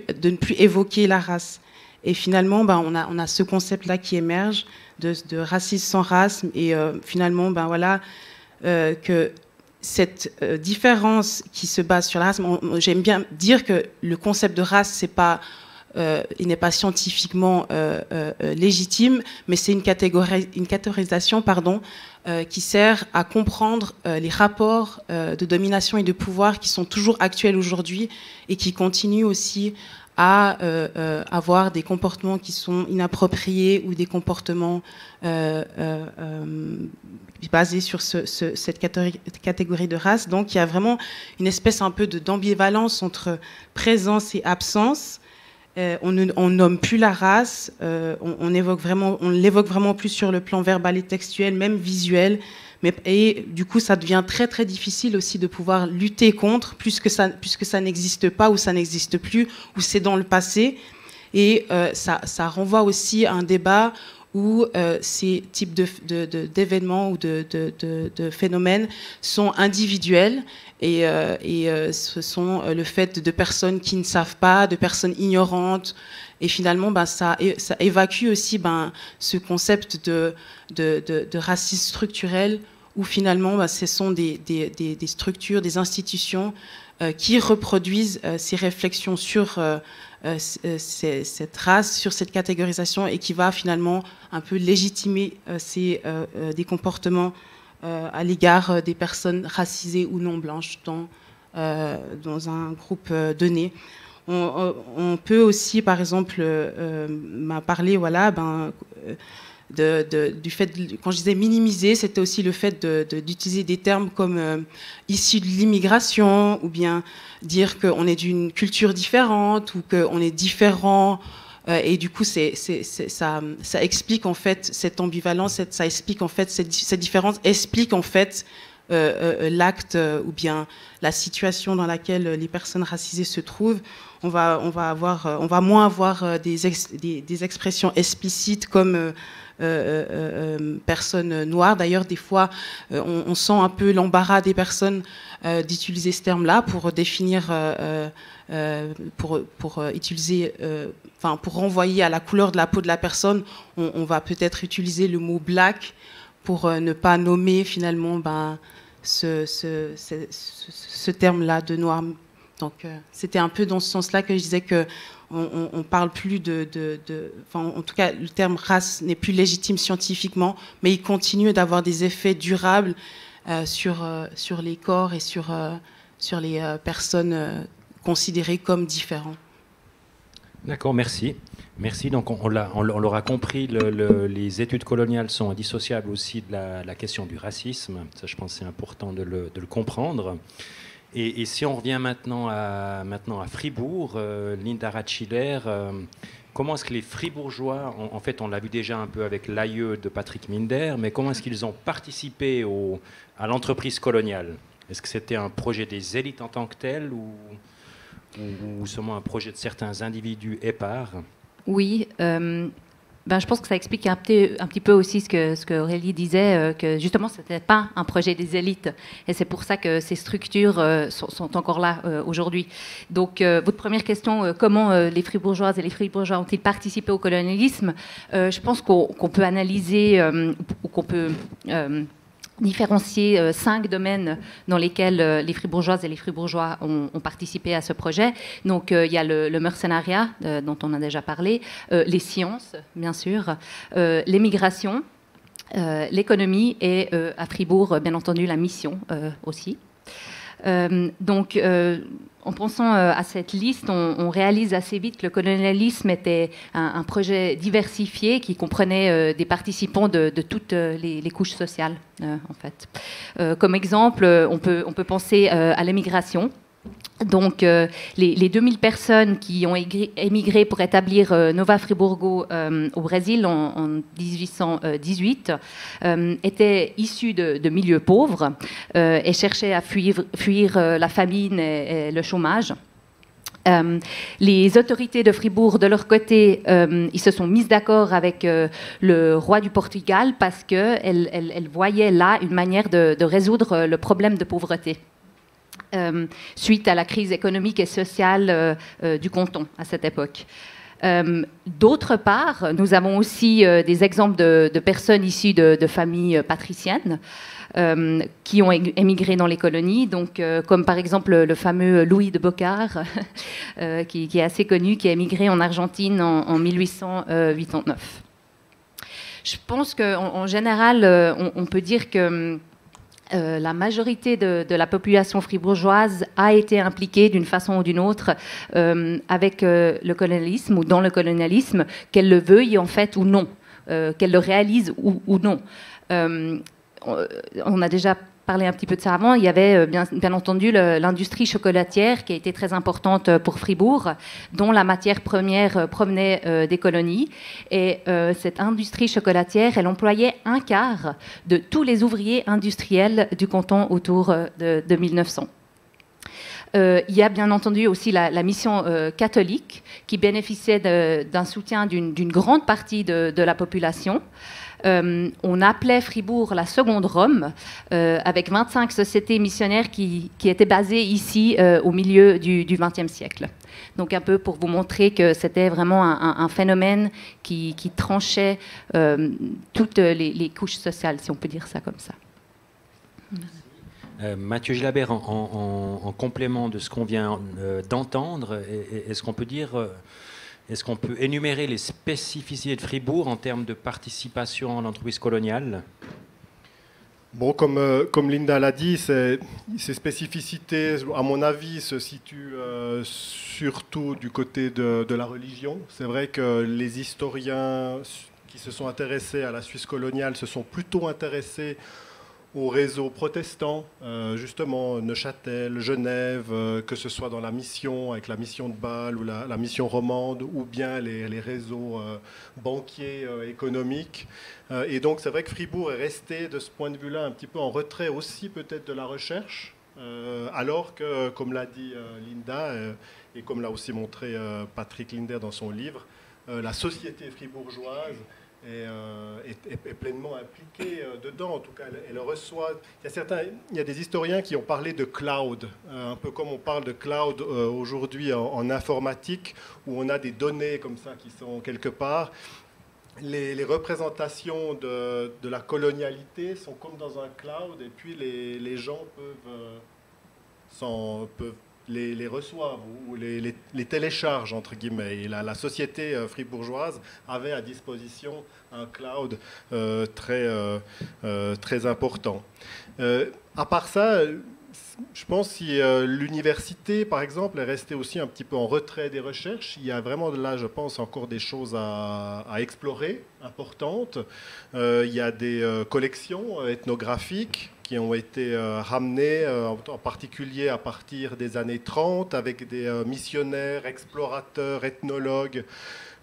évoquer la race. Et finalement, on a ce concept-là qui émerge de racisme sans race, et finalement, que cette différence qui se base sur la race, j'aime bien dire que le concept de race, il n'est pas scientifiquement légitime, mais c'est une catégorisation qui sert à comprendre les rapports de domination et de pouvoir qui sont toujours actuels aujourd'hui et qui continuent aussi à avoir des comportements qui sont inappropriés ou des comportements basés sur cette catégorie de race. Donc il y a vraiment une espèce un peu d'ambivalence entre présence et absence. On nomme plus la race, on l'évoque vraiment plus sur le plan verbal et textuel, même visuel. Et du coup, ça devient très très difficile aussi de pouvoir lutter contre, puisque ça n'existe pas ou ça n'existe plus ou c'est dans le passé. Et ça renvoie aussi à un débat où ces types d'événements ou de phénomènes sont individuels, et ce sont le fait de personnes qui ne savent pas, de personnes ignorantes. Et finalement, ça évacue aussi ce concept de racisme structurel, où finalement, ce sont des structures, des institutions qui reproduisent ces réflexions sur cette race, sur cette catégorisation, et qui va finalement un peu légitimer des comportements à l'égard des personnes racisées ou non blanches dans un groupe donné. On peut aussi, par exemple, parler du fait, quand je disais minimiser, c'était aussi le fait d'utiliser des termes comme issus de l'immigration, ou bien dire qu'on est d'une culture différente, ou qu'on est différent. Et du coup, ça explique en fait cette ambivalence, ça explique en fait cette différence, explique en fait l'acte ou bien la situation dans laquelle les personnes racisées se trouvent. On va moins avoir des expressions explicites comme personnes noires. D'ailleurs, des fois, on sent un peu l'embarras des personnes d'utiliser ce terme-là pour définir, pour utiliser, pour renvoyer à la couleur de la peau de la personne. On va peut-être utiliser le mot black pour ne pas nommer finalement ce terme-là de noir. Donc, c'était un peu dans ce sens-là que je disais que on parle plus en tout cas, le terme race n'est plus légitime scientifiquement, mais il continue d'avoir des effets durables sur les corps et sur les personnes considérées comme différentes. D'accord, merci. Merci. Donc, on l'aura compris, les études coloniales sont indissociables aussi de la question du racisme. Ça, je pense que c'est important de le comprendre. Et si on revient maintenant à Fribourg, Linda Ratschiller, comment est-ce que les Fribourgeois, en fait on l'a vu déjà un peu avec l'AIE de Patrick Minder, mais comment est-ce qu'ils ont participé à l'entreprise coloniale? Est-ce que c'était un projet des élites en tant que tel, ou seulement un projet de certains individus épars? Oui, je pense que ça explique un petit peu aussi ce que Aurélie disait, que justement, ce n'était pas un projet des élites. Et c'est pour ça que ces structures sont encore là aujourd'hui. Donc, votre première question, comment les Fribourgeoises et les Fribourgeois ont-ils participé au colonialisme? Je pense qu'on peut analyser, ou qu'on peut différencier 5 domaines dans lesquels les Fribourgeoises et les Fribourgeois ont participé à ce projet. Donc, il y a le mercenariat, dont on a déjà parlé, les sciences, bien sûr, l'émigration, l'économie et, à Fribourg, bien entendu, la mission aussi. Donc, en pensant à cette liste, on réalise assez vite que le colonialisme était un projet diversifié qui comprenait des participants de toutes les couches sociales, en fait. Comme exemple, on peut penser à l'émigration. Donc, les 2000 personnes qui ont émigré pour établir Nova Friburgo au Brésil en 1818 étaient issues de milieux pauvres et cherchaient à fuir la famine et le chômage. Les autorités de Fribourg, de leur côté, ils se sont mis d'accord avec le roi du Portugal parce qu'elles voyaient là une manière de résoudre le problème de pauvreté. Suite à la crise économique et sociale du canton à cette époque. D'autre part, nous avons aussi des exemples de personnes issues de familles patriciennes qui ont émigré dans les colonies, donc, comme par exemple le fameux Louis de Boccar, qui est assez connu, qui a émigré en Argentine en 1889. Je pense qu'en général, on peut dire que la majorité de la population fribourgeoise a été impliquée d'une façon ou d'une autre avec le colonialisme ou dans le colonialisme, qu'elle le veuille en fait ou non, qu'elle le réalise ou non. On a déjà parlé un petit peu de ça avant. Il y avait bien entendu l'industrie chocolatière qui a été très importante pour Fribourg, dont la matière première provenait des colonies. Et cette industrie chocolatière, elle employait un quart de tous les ouvriers industriels du canton autour de 1900. Il y a bien entendu aussi la mission catholique qui bénéficiait d'un soutien d'une grande partie de la population. On appelait Fribourg la seconde Rome, avec 25 sociétés missionnaires qui étaient basées ici au milieu du XXe siècle. Donc un peu pour vous montrer que c'était vraiment un phénomène qui tranchait toutes les couches sociales, si on peut dire ça comme ça. Mathieu Gilabert, en complément de ce qu'on vient d'entendre, est-ce qu'on peut dire... Est-ce qu'on peut énumérer les spécificités de Fribourg en termes de participation à l'entreprise coloniale? Bon, comme Linda l'a dit, ces spécificités, à mon avis, se situent surtout du côté de la religion. C'est vrai que les historiens qui se sont intéressés à la Suisse coloniale se sont plutôt intéressés au réseau protestant, justement Neuchâtel, Genève, que ce soit dans la mission, avec la mission de Bâle ou la mission romande, ou bien les réseaux banquiers économiques. Et donc c'est vrai que Fribourg est resté de ce point de vue-là un petit peu en retrait aussi peut-être de la recherche, alors que, comme l'a dit Linda, et comme l'a aussi montré Patrick Linder dans son livre, la société fribourgeoise est pleinement impliquée dedans. En tout cas, elle reçoit... Il y a des historiens qui ont parlé de cloud, un peu comme on parle de cloud aujourd'hui en informatique, où on a des données comme ça qui sont quelque part. Les représentations de la colonialité sont comme dans un cloud, et puis les gens peuvent les reçoivent ou les téléchargent, entre guillemets. Et la société fribourgeoise avait à disposition un cloud très important. À part ça, je pense que l'université, par exemple, est restée aussi un petit peu en retrait des recherches. Il y a vraiment là, je pense, encore des choses à explorer, importantes. Il y a des collections ethnographiques qui ont été ramenés, en particulier à partir des années 30, avec des missionnaires, explorateurs, ethnologues,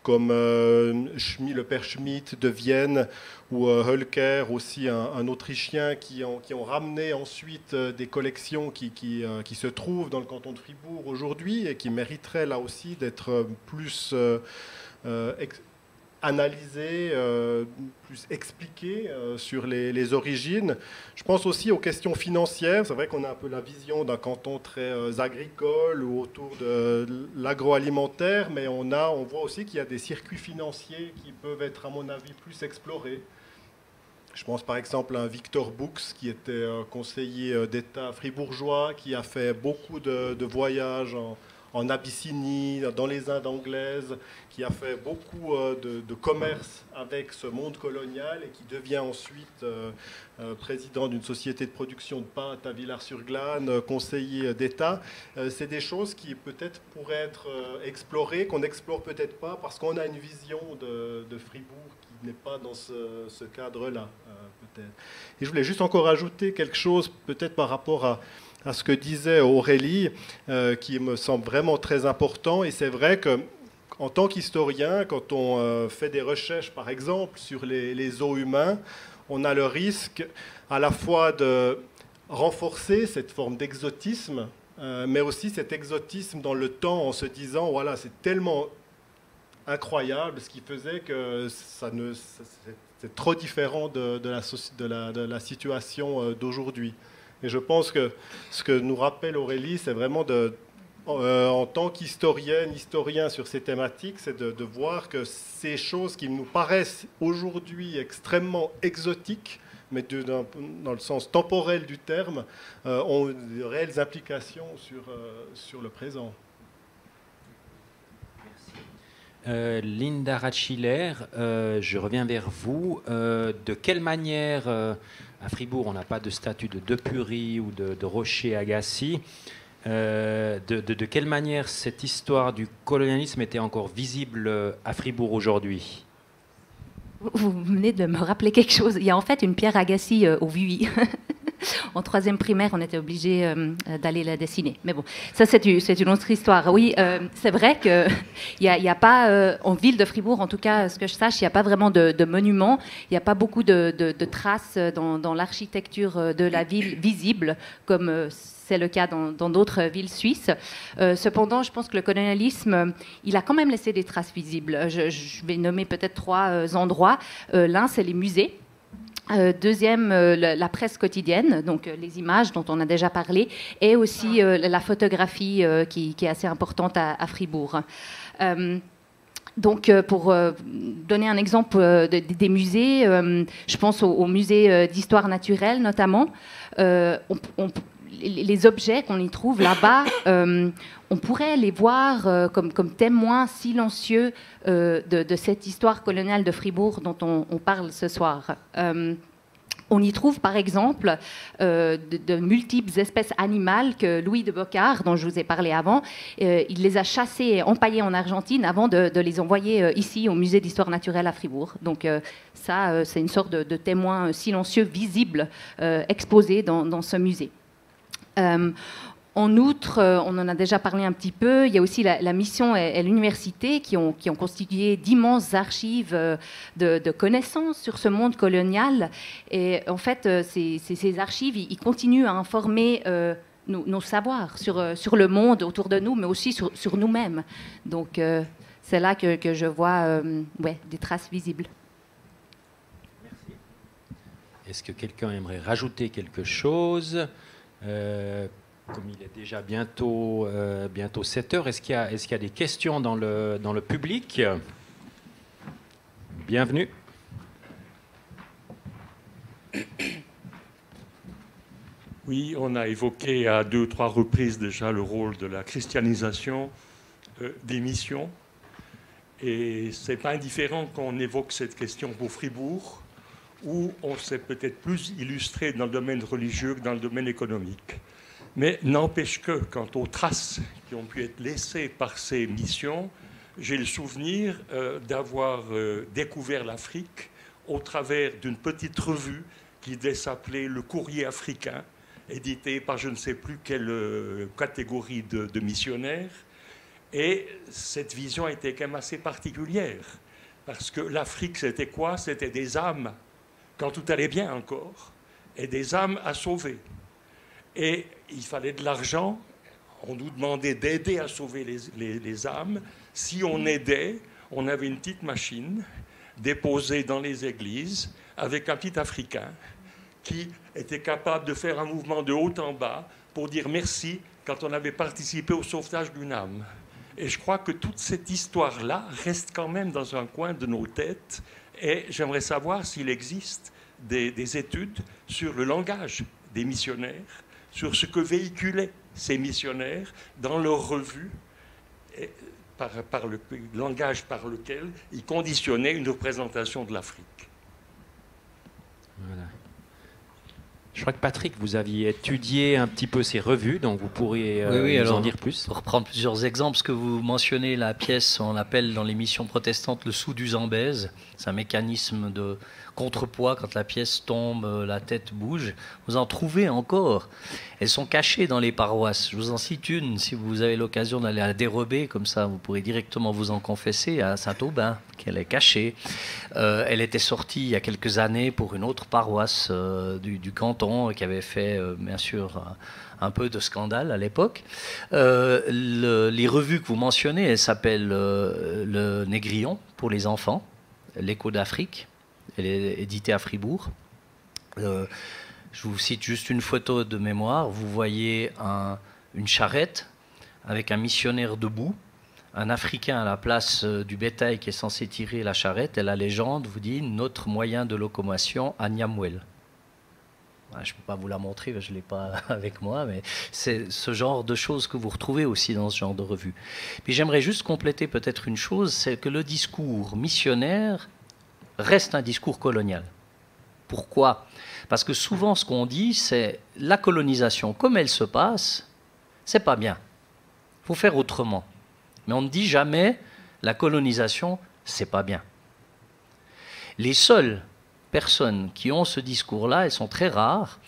comme le père Schmidt de Vienne, ou Hölker, aussi un Autrichien, qui ont ramené ensuite des collections qui se trouvent dans le canton de Fribourg aujourd'hui, et qui mériteraient là aussi d'être plus analysé, plus expliqué sur les origines. Je pense aussi aux questions financières. C'est vrai qu'on a un peu la vision d'un canton très agricole ou autour de l'agroalimentaire, mais on voit aussi qu'il y a des circuits financiers qui peuvent être, à mon avis, plus explorés. Je pense par exemple à un Victor Bux, qui était conseiller d'État fribourgeois, qui a fait beaucoup de voyages en Abyssinie, dans les Indes anglaises, qui a fait beaucoup de commerce avec ce monde colonial et qui devient ensuite président d'une société de production de pâtes à Villars-sur-Glâne, conseiller d'État. C'est des choses qui peut-être pourraient être explorées, qu'on n'explore peut-être pas parce qu'on a une vision de Fribourg qui n'est pas dans ce cadre-là, peut-être. Et je voulais juste encore ajouter quelque chose, peut-être par rapport à ce que disait Aurélie, qui me semble vraiment très important. Et c'est vrai qu'en tant qu'historien, quand on fait des recherches, par exemple, sur les os humains, on a le risque à la fois de renforcer cette forme d'exotisme, mais aussi cet exotisme dans le temps, en se disant, voilà, c'est tellement incroyable ce qui faisait que c'est trop différent de la situation d'aujourd'hui. Et je pense que ce que nous rappelle Aurélie, c'est vraiment en tant qu'historienne, historien sur ces thématiques, c'est de voir que ces choses qui nous paraissent aujourd'hui extrêmement exotiques, mais dans le sens temporel du terme, ont de réelles implications sur le présent. Linda Ratschiller, je reviens vers vous. De quelle manière, à Fribourg, on n'a pas de statue de Depury ou de Rocher Agassi, de quelle manière cette histoire du colonialisme était encore visible à Fribourg aujourd'hui? Vous venez de me rappeler quelque chose. Il y a en fait une Pierre Agassi au Vuilly. En troisième primaire, on était obligé d'aller la dessiner. Mais bon, ça, c'est une autre histoire. Oui, c'est vrai qu'il n'y a pas, en ville de Fribourg, en tout cas, ce que je sache, il n'y a pas vraiment de monuments. Il n'y a pas beaucoup de traces dans l'architecture de la ville visible, comme c'est le cas dans d'autres villes suisses. Cependant, je pense que le colonialisme, il a quand même laissé des traces visibles. Je vais nommer peut-être 3 endroits. L'un, c'est les musées. Deuxième, la presse quotidienne, donc les images dont on a déjà parlé, et aussi la photographie qui est assez importante à Fribourg. Donc, pour donner un exemple des musées, je pense au musée d'histoire naturelle notamment. Les objets qu'on y trouve là-bas, on pourrait les voir comme témoins silencieux de cette histoire coloniale de Fribourg dont on parle ce soir. On y trouve par exemple de multiples espèces animales que Louis de Bocard, dont je vous ai parlé avant, il les a chassées et empaillées en Argentine avant de les envoyer ici au musée d'histoire naturelle à Fribourg. Donc ça, c'est une sorte de témoin silencieux visible exposé dans ce musée. En outre, on en a déjà parlé un petit peu, il y a aussi la mission et l'université qui ont constitué d'immenses archives de connaissances sur ce monde colonial. Et en fait, ces archives, ils continuent à informer nos savoirs sur le monde autour de nous, mais aussi sur nous-mêmes. Donc, c'est là que je vois des traces visibles. Merci. Est-ce que quelqu'un aimerait rajouter quelque chose ? Comme il est déjà bientôt 7 heures, est-ce qu'il y a des questions dans le public? Bienvenue. Oui, on a évoqué à 2 ou 3 reprises déjà le rôle de la christianisation des missions. Et ce n'est pas indifférent qu'on évoque cette question pour Fribourg, où on s'est peut-être plus illustré dans le domaine religieux que dans le domaine économique. Mais n'empêche que, quant aux traces qui ont pu être laissées par ces missions, j'ai le souvenir d'avoir découvert l'Afrique au travers d'une petite revue qui devait s'appeler Le Courrier africain, édité par je ne sais plus quelle catégorie de missionnaires. Et cette vision était quand même assez particulière, parce que l'Afrique, c'était quoi? C'était des âmes, quand tout allait bien encore, et des âmes à sauver. Et il fallait de l'argent, on nous demandait d'aider à sauver les âmes. Si on aidait, on avait une petite machine déposée dans les églises avec un petit Africain qui était capable de faire un mouvement de haut en bas pour dire merci quand on avait participé au sauvetage d'une âme. Et je crois que toute cette histoire-là reste quand même dans un coin de nos têtes. Et j'aimerais savoir s'il existe des études sur le langage des missionnaires, sur ce que véhiculaient ces missionnaires dans leurs revues par le langage par lequel il conditionnait une représentation de l'Afrique. Voilà. Je crois que Patrick, vous aviez étudié un petit peu ces revues, donc vous pourriez nous en dire plus. Pour reprendre plusieurs exemples, ce que vous mentionnez, la pièce, on l'appelle dans l'émission protestante le sou du Zambèze. C'est un mécanisme de contrepoids quand la pièce tombe, la tête bouge. Vous en trouvez encore. Elles sont cachées dans les paroisses. Je vous en cite une, si vous avez l'occasion d'aller à Dérobé, comme ça vous pourrez directement vous en confesser, à Saint-Aubin, qu'elle est cachée. Elle était sortie il y a quelques années pour une autre paroisse du canton, qui avait fait, bien sûr, un peu de scandale à l'époque. Les revues que vous mentionnez, elles s'appellent Le Négrillon pour les enfants, L'Écho d'Afrique. Elle est éditée à Fribourg. Je vous cite juste une photo de mémoire. Vous voyez une charrette avec un missionnaire debout, un Africain à la place du bétail qui est censé tirer la charrette. Et la légende vous dit « Notre moyen de locomotion à Nyamwel ». Je ne peux pas vous la montrer, je ne l'ai pas avec moi, mais c'est ce genre de choses que vous retrouvez aussi dans ce genre de revue. Puis j'aimerais juste compléter peut-être une chose, c'est que le discours missionnaire reste un discours colonial. Pourquoi ? Parce que souvent ce qu'on dit, c'est la colonisation, comme elle se passe, c'est pas bien. Il faut faire autrement. Mais on ne dit jamais la colonisation, c'est pas bien. Les seules personnes qui ont ce discours-là, elles sont très rares,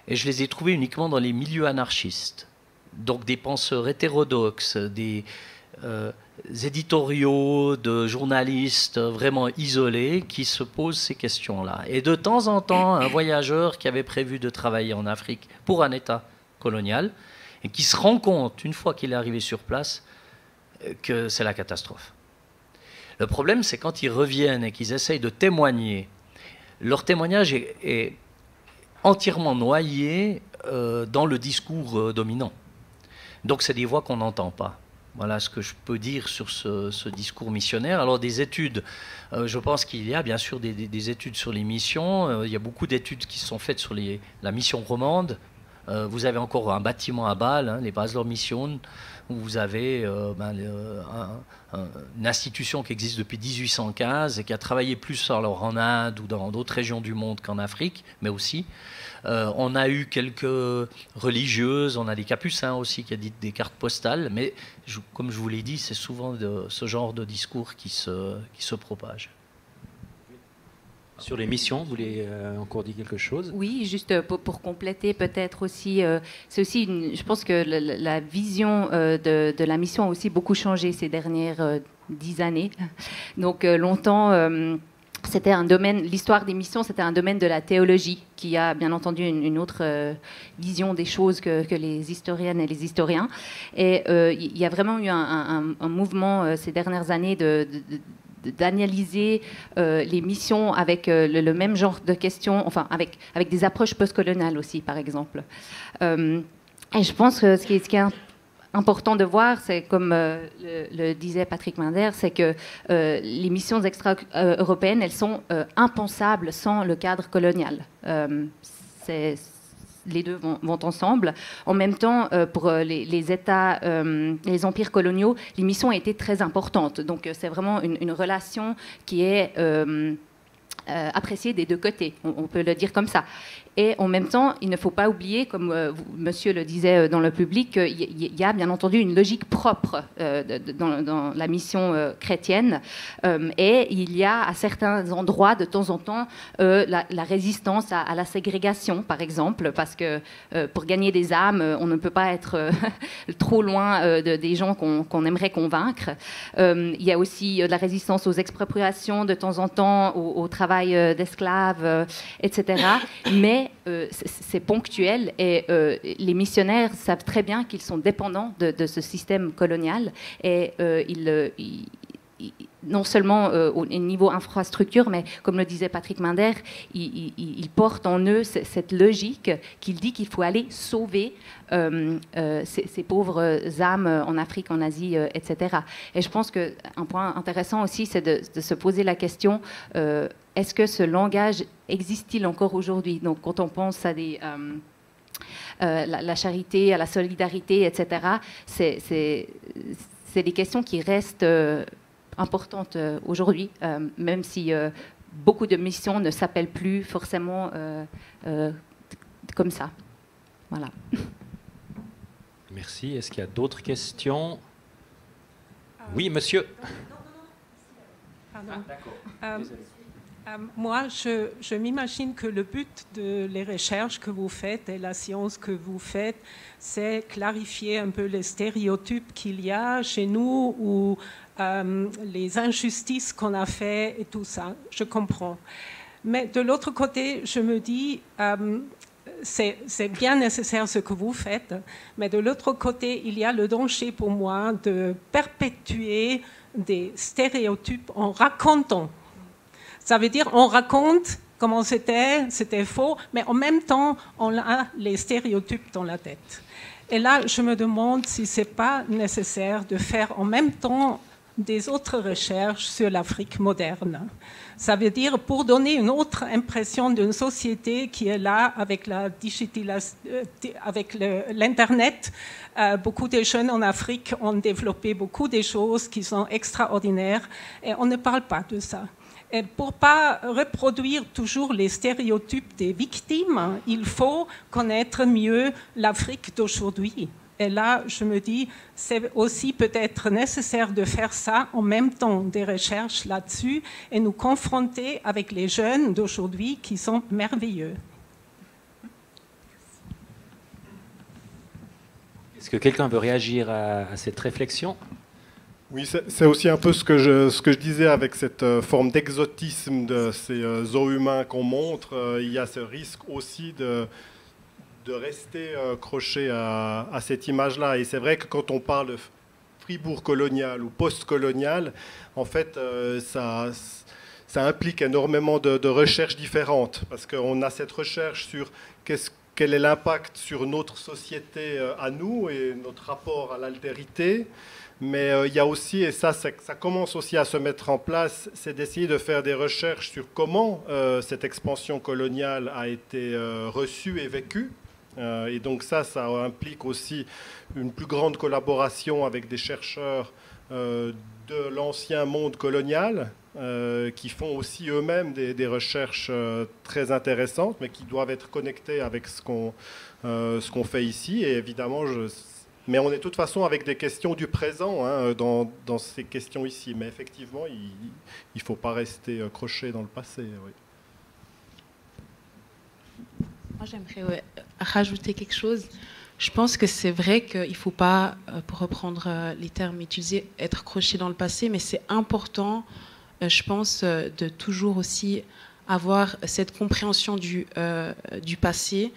et je les ai trouvées uniquement dans les milieux anarchistes. Donc des penseurs hétérodoxes, des éditoriaux de journalistes vraiment isolés qui se posent ces questions-là. Et de temps en temps, un voyageur qui avait prévu de travailler en Afrique pour un État colonial et qui se rend compte, une fois qu'il est arrivé sur place, que c'est la catastrophe. Le problème, c'est quand ils reviennent et qu'ils essayent de témoigner, leur témoignage est entièrement noyé dans le discours dominant. Donc c'est des voix qu'on n'entend pas. Voilà ce que je peux dire sur ce discours missionnaire. Alors des études, je pense qu'il y a bien sûr des études sur les missions. Il y a beaucoup d'études qui sont faites sur la mission romande. Vous avez encore un bâtiment à Bâle, les Basler Mission, où vous avez une institution qui existe depuis 1815 et qui a travaillé plus alors en Inde ou dans d'autres régions du monde qu'en Afrique, mais aussi. On a eu quelques religieuses, on a des capucins aussi qui éditent des cartes postales, mais comme je vous l'ai dit, c'est souvent ce genre de discours qui se propage. Sur les missions, vous voulez encore dire quelque chose ? Oui, juste pour compléter peut-être aussi, c'est aussi, je pense que la vision de la mission a aussi beaucoup changé ces dernières 10 années. Donc longtemps, c'était un domaine, l'histoire des missions, c'était un domaine de la théologie, qui a bien entendu une autre vision des choses que les historiennes et les historiens. Et il y a vraiment eu un mouvement ces dernières années d'analyser les missions avec le même genre de questions, enfin avec des approches postcoloniales aussi, par exemple. Et je pense que ce qui est important de voir, c'est comme le disait Patrick Minder, c'est que les missions extra-européennes, elles sont impensables sans le cadre colonial. Les deux vont ensemble. En même temps, pour les États, les empires coloniaux, les missions ont été très importantes. Donc c'est vraiment une relation qui est appréciée des deux côtés, on peut le dire comme ça. Et en même temps, il ne faut pas oublier, comme monsieur le disait dans le public, qu'il y a bien entendu une logique propre dans la mission chrétienne. Et il y a à certains endroits, de temps en temps, la résistance à la ségrégation, par exemple, parce que pour gagner des âmes, on ne peut pas être trop loin des gens qu'on aimerait convaincre. Il y a aussi la résistance aux expropriations, de temps en temps, au travail d'esclaves, etc. Mais c'est ponctuel et les missionnaires savent très bien qu'ils sont dépendants de ce système colonial et non seulement au niveau infrastructure, mais comme le disait Patrick Minder, ils portent en eux cette logique qu'il dit qu'il faut aller sauver ces pauvres âmes en Afrique, en Asie, etc. Et je pense qu'un point intéressant aussi, c'est de se poser la question est-ce que ce langage existe-t-il encore aujourd'hui? Donc, quand on pense à la charité, à la solidarité, etc., c'est c'est des questions qui restent importantes aujourd'hui, même si beaucoup de missions ne s'appellent plus forcément comme ça. Voilà. Merci. Est-ce qu'il y a d'autres questions? Oui, monsieur. Pardon. Moi, je m'imagine que le but des recherches que vous faites et la science que vous faites, c'est clarifier un peu les stéréotypes qu'il y a chez nous ou les injustices qu'on a fait et tout ça. Je comprends. Mais de l'autre côté, je me dis, c'est bien nécessaire ce que vous faites, mais de l'autre côté, il y a le danger pour moi de perpétuer des stéréotypes en racontant. Ça veut dire on raconte comment c'était faux, mais en même temps, on a les stéréotypes dans la tête. Et là, je me demande si ce n'est pas nécessaire de faire en même temps des autres recherches sur l'Afrique moderne. Ça veut dire pour donner une autre impression d'une société qui est là avec l'Internet. Beaucoup de jeunes en Afrique ont développé beaucoup de choses qui sont extraordinaires et on ne parle pas de ça. Et pour ne pas reproduire toujours les stéréotypes des victimes, il faut connaître mieux l'Afrique d'aujourd'hui. Et là, je me dis, c'est aussi peut-être nécessaire de faire ça en même temps des recherches là-dessus et nous confronter avec les jeunes d'aujourd'hui qui sont merveilleux. Est-ce que quelqu'un veut réagir à cette réflexion? Oui, c'est aussi un peu ce que je disais avec cette forme d'exotisme de ces zoos humains qu'on montre. Il y a ce risque aussi de rester accroché à cette image-là. Et c'est vrai que quand on parle de Fribourg colonial ou post-colonial, en fait, ça implique énormément de recherches différentes, parce qu'on a cette recherche sur quel est l'impact sur notre société à nous et notre rapport à l'altérité. Mais il y a aussi, et ça commence aussi à se mettre en place, c'est d'essayer de faire des recherches sur comment cette expansion coloniale a été reçue et vécue. Et donc ça implique aussi une plus grande collaboration avec des chercheurs de l'ancien monde colonial qui font aussi eux-mêmes des recherches très intéressantes, mais qui doivent être connectées avec ce qu'on fait ici. Et évidemment, mais on est de toute façon avec des questions du présent dans ces questions ici. Mais effectivement, il ne faut pas rester croché dans le passé. Oui. Moi, j'aimerais rajouter quelque chose. Je pense que c'est vrai qu'il ne faut pas, pour reprendre les termes utilisés, être croché dans le passé, mais c'est important, je pense, de toujours aussi avoir cette compréhension du passé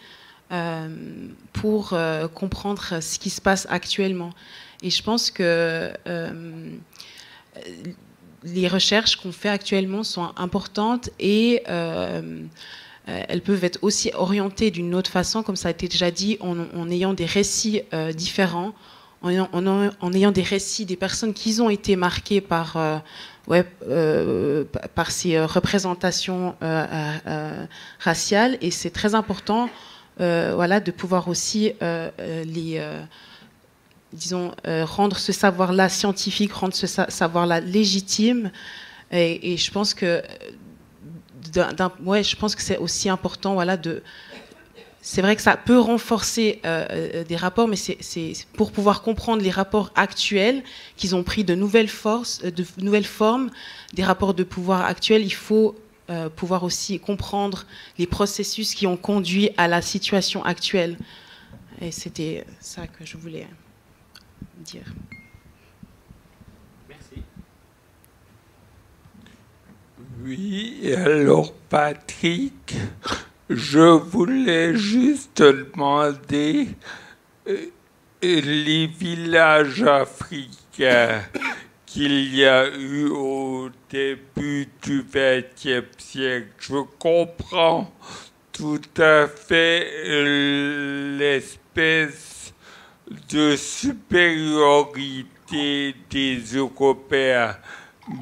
pour comprendre ce qui se passe actuellement. Et je pense que les recherches qu'on fait actuellement sont importantes et elles peuvent être aussi orientées d'une autre façon, comme ça a été déjà dit, en ayant des récits différents, en ayant des récits des personnes qui ont été marquées par ces représentations raciales. Et c'est très important de pouvoir aussi rendre ce savoir-là scientifique, rendre ce savoir-là légitime. Et je pense que je pense que c'est aussi important, c'est vrai que ça peut renforcer des rapports, mais c'est pour pouvoir comprendre les rapports actuels, qu'ils ont pris de nouvelles formes, des rapports de pouvoir actuels, il faut pouvoir aussi comprendre les processus qui ont conduit à la situation actuelle. Et c'était ça que je voulais dire. Merci. Oui, alors Patrick, je voulais juste demander les villages africains qu'il y a eu au début du XXe siècle. Je comprends tout à fait l'espèce de supériorité des Européens.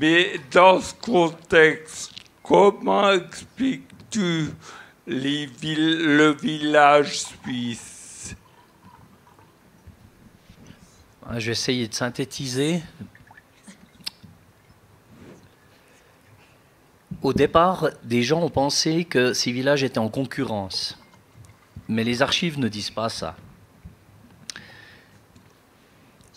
Mais dans ce contexte, comment expliques-tu le village suisse? Je vais essayer de synthétiser. Au départ, des gens ont pensé que ces villages étaient en concurrence. Mais les archives ne disent pas ça.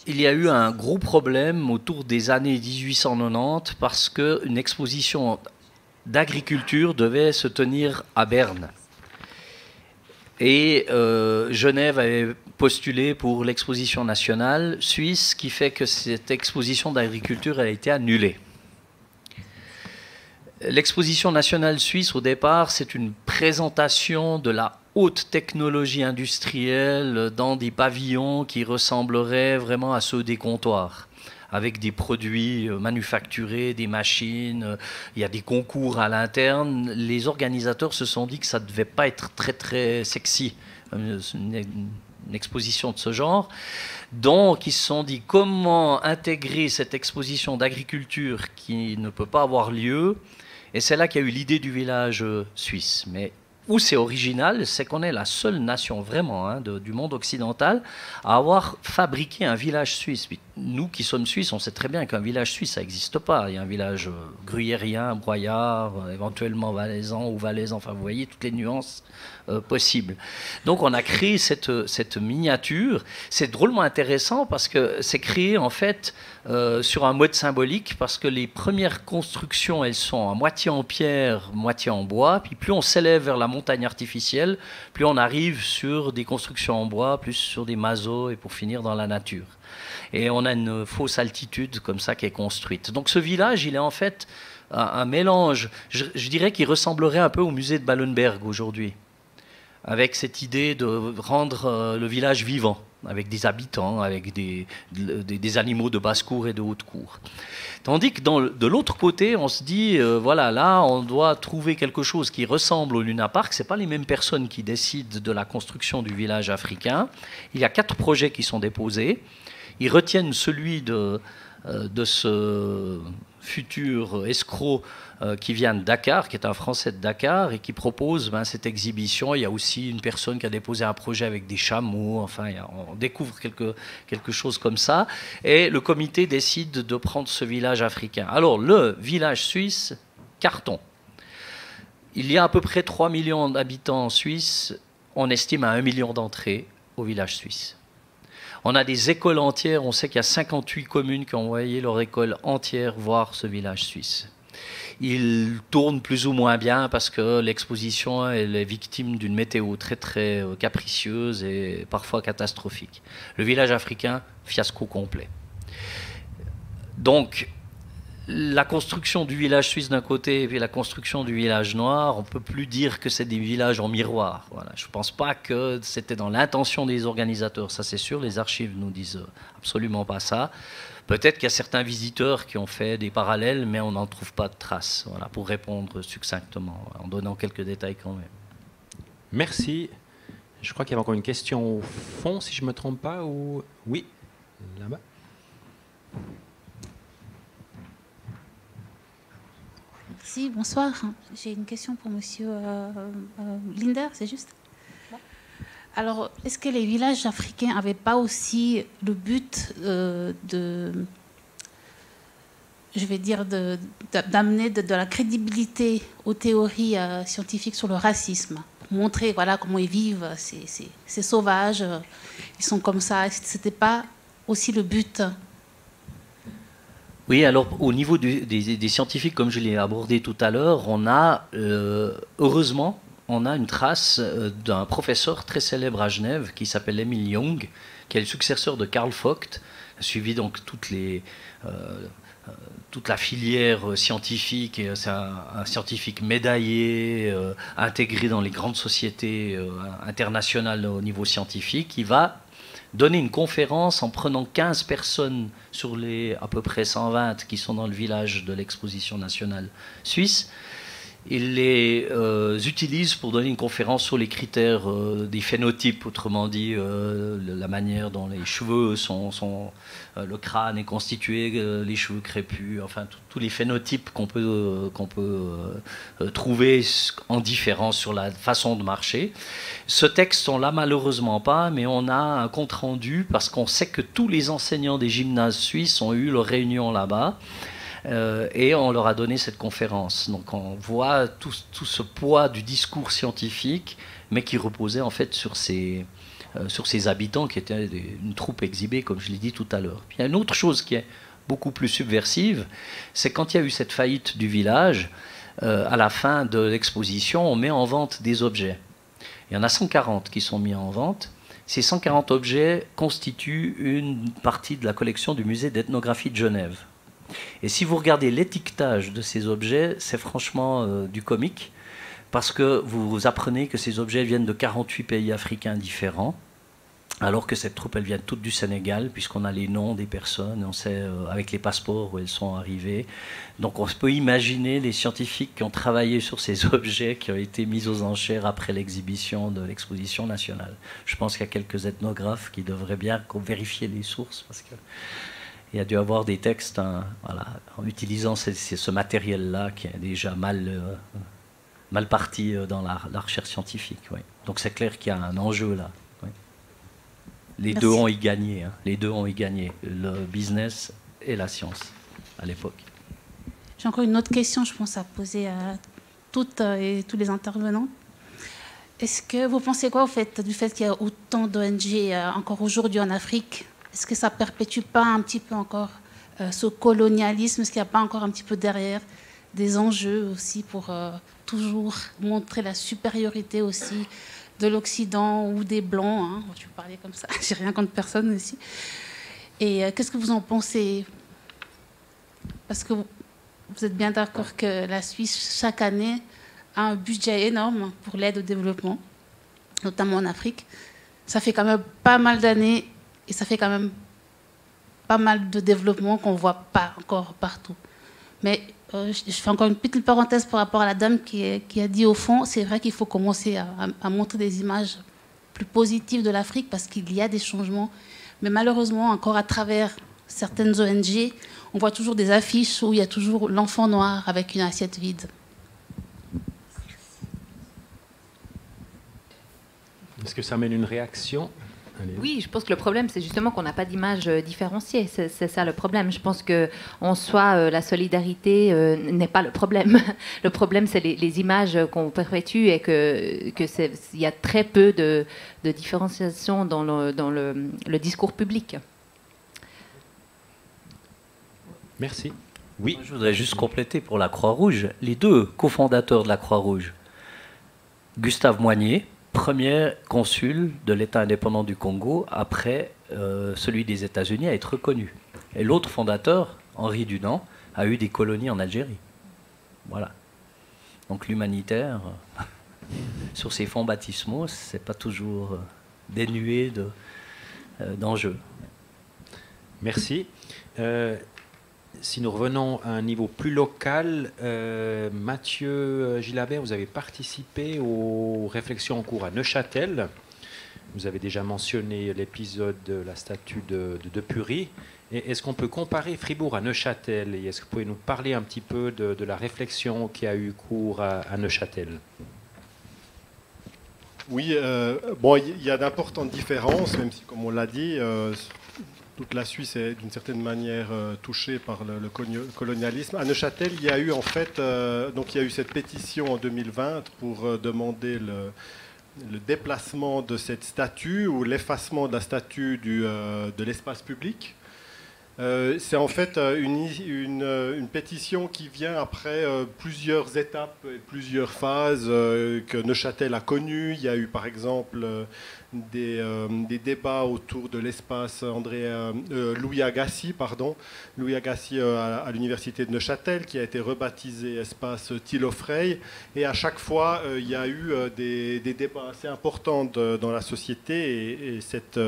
Il y a eu un gros problème autour des années 1890 parce qu'une exposition d'agriculture devait se tenir à Berne. Et Genève avait postulé pour l'exposition nationale suisse, ce qui fait que cette exposition d'agriculture a été annulée. L'exposition nationale suisse, au départ, c'est une présentation de la haute technologie industrielle dans des pavillons qui ressembleraient vraiment à ceux des comptoirs, avec des produits manufacturés, des machines, il y a des concours à l'interne. Les organisateurs se sont dit que ça ne devait pas être très très sexy, une exposition de ce genre. Donc ils se sont dit comment intégrer cette exposition d'agriculture qui ne peut pas avoir lieu. Et c'est là qu'il y a eu l'idée du village suisse. Mais où c'est original, c'est qu'on est la seule nation vraiment du monde occidental à avoir fabriqué un village suisse. Nous qui sommes suisses, on sait très bien qu'un village suisse, ça n'existe pas. Il y a un village gruyérien, broyard, éventuellement valaisan ou valaisan. Enfin, vous voyez toutes les nuances possibles. Donc on a créé cette miniature. C'est drôlement intéressant parce que c'est créé en fait sur un mode symbolique, parce que les premières constructions, elles sont à moitié en pierre, moitié en bois. Puis plus on s'élève vers la montagne artificielle, plus on arrive sur des constructions en bois, plus sur des masos et pour finir dans la nature. Et on a une fausse altitude comme ça qui est construite. Donc ce village, il est en fait un mélange, je dirais qu'il ressemblerait un peu au musée de Ballenberg aujourd'hui, avec cette idée de rendre le village vivant, avec des habitants, avec des animaux de basse-cour et de haute-cour. Tandis que de l'autre côté, on se dit, voilà, là, on doit trouver quelque chose qui ressemble au Luna Park. Ce n'est pas les mêmes personnes qui décident de la construction du village africain. Il y a 4 projets qui sont déposés. Ils retiennent celui de ce futur escroc qui vient de Dakar, qui est un Français de Dakar, et qui propose cette exhibition. Il y a aussi une personne qui a déposé un projet avec des chameaux. Enfin, on découvre quelque chose comme ça. Et le comité décide de prendre ce village africain. Alors, le village suisse, carton. Il y a à peu près 3 millions d'habitants en Suisse. On estime à 1 million d'entrées au village suisse. On a des écoles entières, on sait qu'il y a 58 communes qui ont envoyé leur école entière voir ce village suisse. Il tourne plus ou moins bien parce que l'exposition elle est victime d'une météo très très capricieuse et parfois catastrophique. Le village africain, fiasco complet. Donc, la construction du village suisse d'un côté et puis la construction du village noir, on ne peut plus dire que c'est des villages en miroir. Voilà. Je ne pense pas que c'était dans l'intention des organisateurs, ça c'est sûr, les archives nous disent absolument pas ça. Peut-être qu'il y a certains visiteurs qui ont fait des parallèles, mais on n'en trouve pas de traces, voilà, pour répondre succinctement, en donnant quelques détails quand même. Merci. Je crois qu'il y avait encore une question au fond, si je ne me trompe pas. Ou... Oui, là-bas. Merci, bonsoir. J'ai une question pour Monsieur Linder, c'est juste? Alors, est-ce que les villages africains n'avaient pas aussi le but d'amener de la crédibilité aux théories scientifiques sur le racisme, pour montrer voilà, comment ils vivent, ces sauvages, ils sont comme ça. Est-ce que ce n'était pas aussi le but? Oui, alors au niveau des scientifiques, comme je l'ai abordé tout à l'heure, on a, heureusement, on a une trace d'un professeur très célèbre à Genève qui s'appelle Emil Young, qui est le successeur de Carl Vogt, a suivi donc toute la filière scientifique, et c'est un scientifique médaillé, intégré dans les grandes sociétés internationales au niveau scientifique, qui va donner une conférence en prenant 15 personnes sur les à peu près 120 qui sont dans le village de l'exposition nationale suisse. il les utilise pour donner une conférence sur les critères des phénotypes, autrement dit la manière dont les cheveux sont le crâne est constitué, les cheveux crépus, enfin tous les phénotypes qu'on peut trouver en différence sur la façon de marcher. Ce texte, on l'a malheureusement pas, mais on a un compte rendu parce qu'on sait que tous les enseignants des gymnases suisses ont eu leur réunion là-bas. Et on leur a donné cette conférence. Donc on voit tout ce poids du discours scientifique, mais qui reposait en fait sur ces habitants qui étaient une troupe exhibée, comme je l'ai dit tout à l'heure. Puis il y a une autre chose qui est beaucoup plus subversive, c'est quand il y a eu cette faillite du village, à la fin de l'exposition, on met en vente des objets. Il y en a 140 qui sont mis en vente. Ces 140 objets constituent une partie de la collection du musée d'ethnographie de Genève. Et si vous regardez l'étiquetage de ces objets, c'est franchement du comique, parce que vous apprenez que ces objets viennent de 48 pays africains différents, alors que cette troupe, elle vient toutes du Sénégal, puisqu'on a les noms des personnes, on sait avec les passeports où elles sont arrivées. Donc on peut imaginer les scientifiques qui ont travaillé sur ces objets qui ont été mis aux enchères après l'exhibition de l'exposition nationale. Je pense qu'il y a quelques ethnographes qui devraient bien vérifier les sources, parce que il y a dû avoir des textes voilà, en utilisant ce matériel-là qui est déjà mal parti dans la recherche scientifique. Oui. Donc c'est clair qu'il y a un enjeu là. Oui. Les deux ont y gagné. Hein. Les deux ont y gagné, le business et la science à l'époque. J'ai encore une autre question, je pense, à poser à toutes et tous les intervenants. Est-ce que vous pensez quoi du fait qu'il y a autant d'ONG encore aujourd'hui en Afrique? Est-ce que ça ne perpétue pas un petit peu encore ce colonialisme? Est-ce qu'il n'y a pas encore un petit peu derrière des enjeux aussi pour toujours montrer la supériorité aussi de l'Occident ou des Blancs, hein? Je vais parler comme ça, j'ai rien contre personne aussi. Et qu'est-ce que vous en pensez? Parce que vous êtes bien d'accord que la Suisse, chaque année, a un budget énorme pour l'aide au développement, notamment en Afrique. Ça fait quand même pas mal d'années et ça fait quand même pas mal de développement qu'on ne voit pas encore partout. Mais je fais encore une petite parenthèse par rapport à la dame qui a dit au fond, c'est vrai qu'il faut commencer à montrer des images plus positives de l'Afrique parce qu'il y a des changements. Mais malheureusement, encore à travers certaines ONG, on voit toujours des affiches où il y a toujours l'enfant noir avec une assiette vide. Est-ce que ça mène une réaction? Allez. Oui, je pense que le problème, c'est justement qu'on n'a pas d'image différenciée. C'est ça le problème. Je pense qu'en soi, la solidarité n'est pas le problème. Le problème, c'est les images qu'on perpétue et qu'il y a très peu de différenciation dans le discours public. Merci. Oui. Je voudrais juste compléter pour la Croix-Rouge. Les deux cofondateurs de la Croix-Rouge, Gustave Moignet, premier consul de l'État indépendant du Congo après celui des États-Unis à être reconnu. Et l'autre fondateur, Henri Dunant, a eu des colonies en Algérie. Voilà. Donc l'humanitaire, sur ces fonds baptismaux, c'est pas toujours dénué d'enjeux. Merci. Si nous revenons à un niveau plus local, Mathieu Gilabert, vous avez participé aux réflexions en cours à Neuchâtel. Vous avez déjà mentionné l'épisode de la statue de Depury. Est-ce qu'on peut comparer Fribourg à Neuchâtel? Et est-ce que vous pouvez nous parler un petit peu de la réflexion qui a eu cours à Neuchâtel? Oui, bon, il y a d'importantes différences, même si, comme on l'a dit, toute la Suisse est d'une certaine manière touchée par le colonialisme. À Neuchâtel, il y a eu en fait, donc il y a eu cette pétition en 2020 pour demander le déplacement de cette statue ou l'effacement de la statue de l'espace public. C'est en fait une pétition qui vient après plusieurs étapes et plusieurs phases que Neuchâtel a connues. Il y a eu par exemple des débats autour de l'espace Louis Agassiz, à l'université de Neuchâtel, qui a été rebaptisé espace Thilo Frey. Et à chaque fois, il y a eu des débats assez importants dans la société. Et cette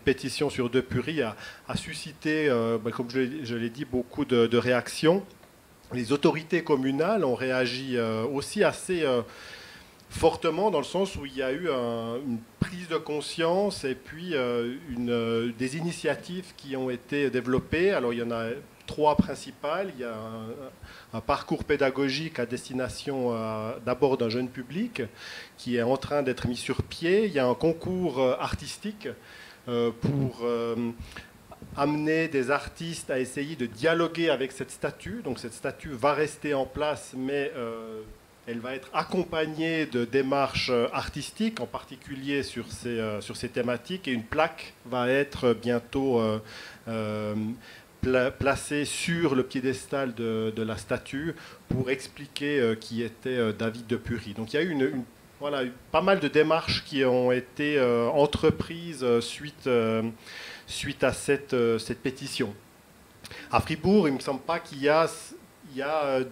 pétition sur Depury a suscité, comme je l'ai dit, beaucoup de réactions. les autorités communales ont réagi aussi assez fortement, dans le sens où il y a eu une prise de conscience et puis des initiatives qui ont été développées. Alors il y en a 3 principales. Il y a un parcours pédagogique à destination d'abord d'un jeune public qui est en train d'être mis sur pied. Il y a un concours artistique pour amener des artistes à essayer de dialoguer avec cette statue. Donc cette statue va rester en place, mais elle va être accompagnée de démarches artistiques, en particulier sur ces thématiques, et une plaque va être bientôt placée sur le piédestal de la statue pour expliquer qui était David de Purie. Donc il y a eu pas mal de démarches qui ont été entreprises suite à cette pétition. À Fribourg, il ne me semble pas qu'il y a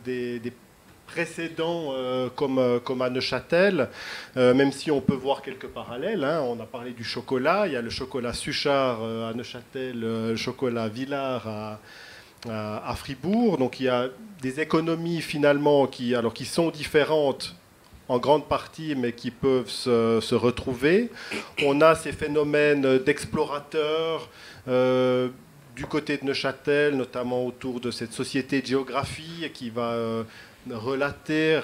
des précédents comme à Neuchâtel, même si on peut voir quelques parallèles. Hein. On a parlé du chocolat, il y a le chocolat Suchard à Neuchâtel, le chocolat Villard à Fribourg. Donc il y a des économies finalement qui sont différentes en grande partie, mais qui peuvent se retrouver. On a ces phénomènes d'explorateurs du côté de Neuchâtel, notamment autour de cette société de géographie qui va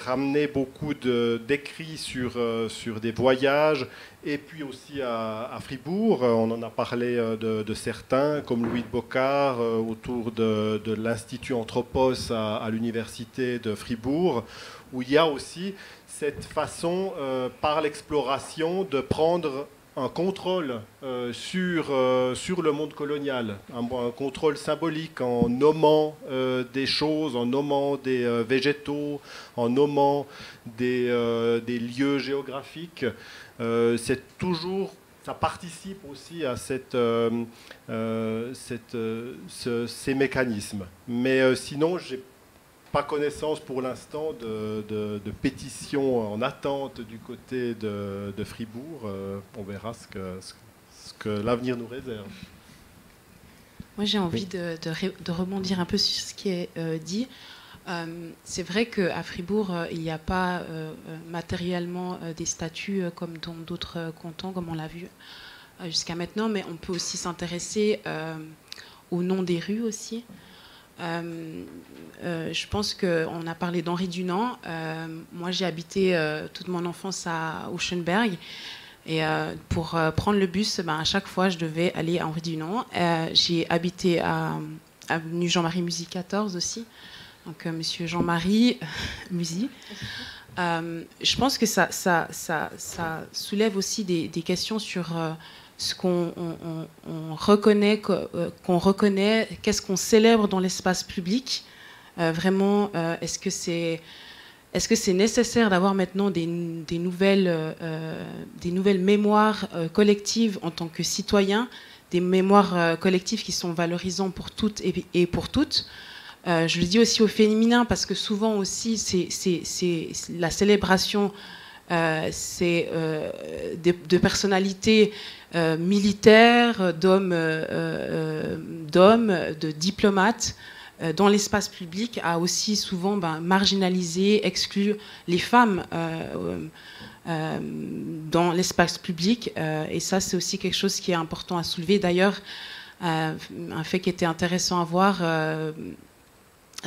ramener beaucoup d'écrits sur des voyages, et puis aussi à Fribourg, on en a parlé de certains, comme Louis de Bocard, autour de l'Institut Anthropos à l'université de Fribourg, où il y a aussi cette façon, par l'exploration, de prendre un contrôle sur le monde colonial, un contrôle symbolique en nommant des choses, en nommant des végétaux, en nommant des lieux géographiques. C'est toujours, ça participe aussi à ces mécanismes. Mais sinon, j'ai pas connaissance pour l'instant de pétitions en attente du côté de Fribourg. On verra ce que l'avenir nous réserve. Moi, j'ai envie de rebondir un peu sur ce qui est dit. C'est vrai qu'à Fribourg, il n'y a pas matériellement des statues comme dans d'autres cantons, comme on l'a vu jusqu'à maintenant, mais on peut aussi s'intéresser au nom des rues aussi. Je pense qu'on a parlé d'Henri Dunant. Moi, j'ai habité toute mon enfance à Auchenberg. Et pour prendre le bus, à chaque fois, je devais aller à Henri Dunant. J'ai habité à avenue Jean-Marie Musy 14 aussi. Donc, monsieur Jean-Marie Musy. Je pense que ça soulève aussi des questions sur ce qu'on reconnaît, qu'est-ce qu'on célèbre dans l'espace public. Vraiment, est-ce que c'est nécessaire d'avoir maintenant des nouvelles mémoires collectives en tant que citoyens, des mémoires collectives qui sont valorisantes pour toutes et pour toutes. Je le dis aussi au féminin parce que souvent aussi c'est la célébration de personnalités militaires, d'hommes, de diplomates dans l'espace public, a aussi souvent marginalisé, exclu les femmes dans l'espace public. Et ça, c'est aussi quelque chose qui est important à soulever. D'ailleurs, un fait qui était intéressant à voir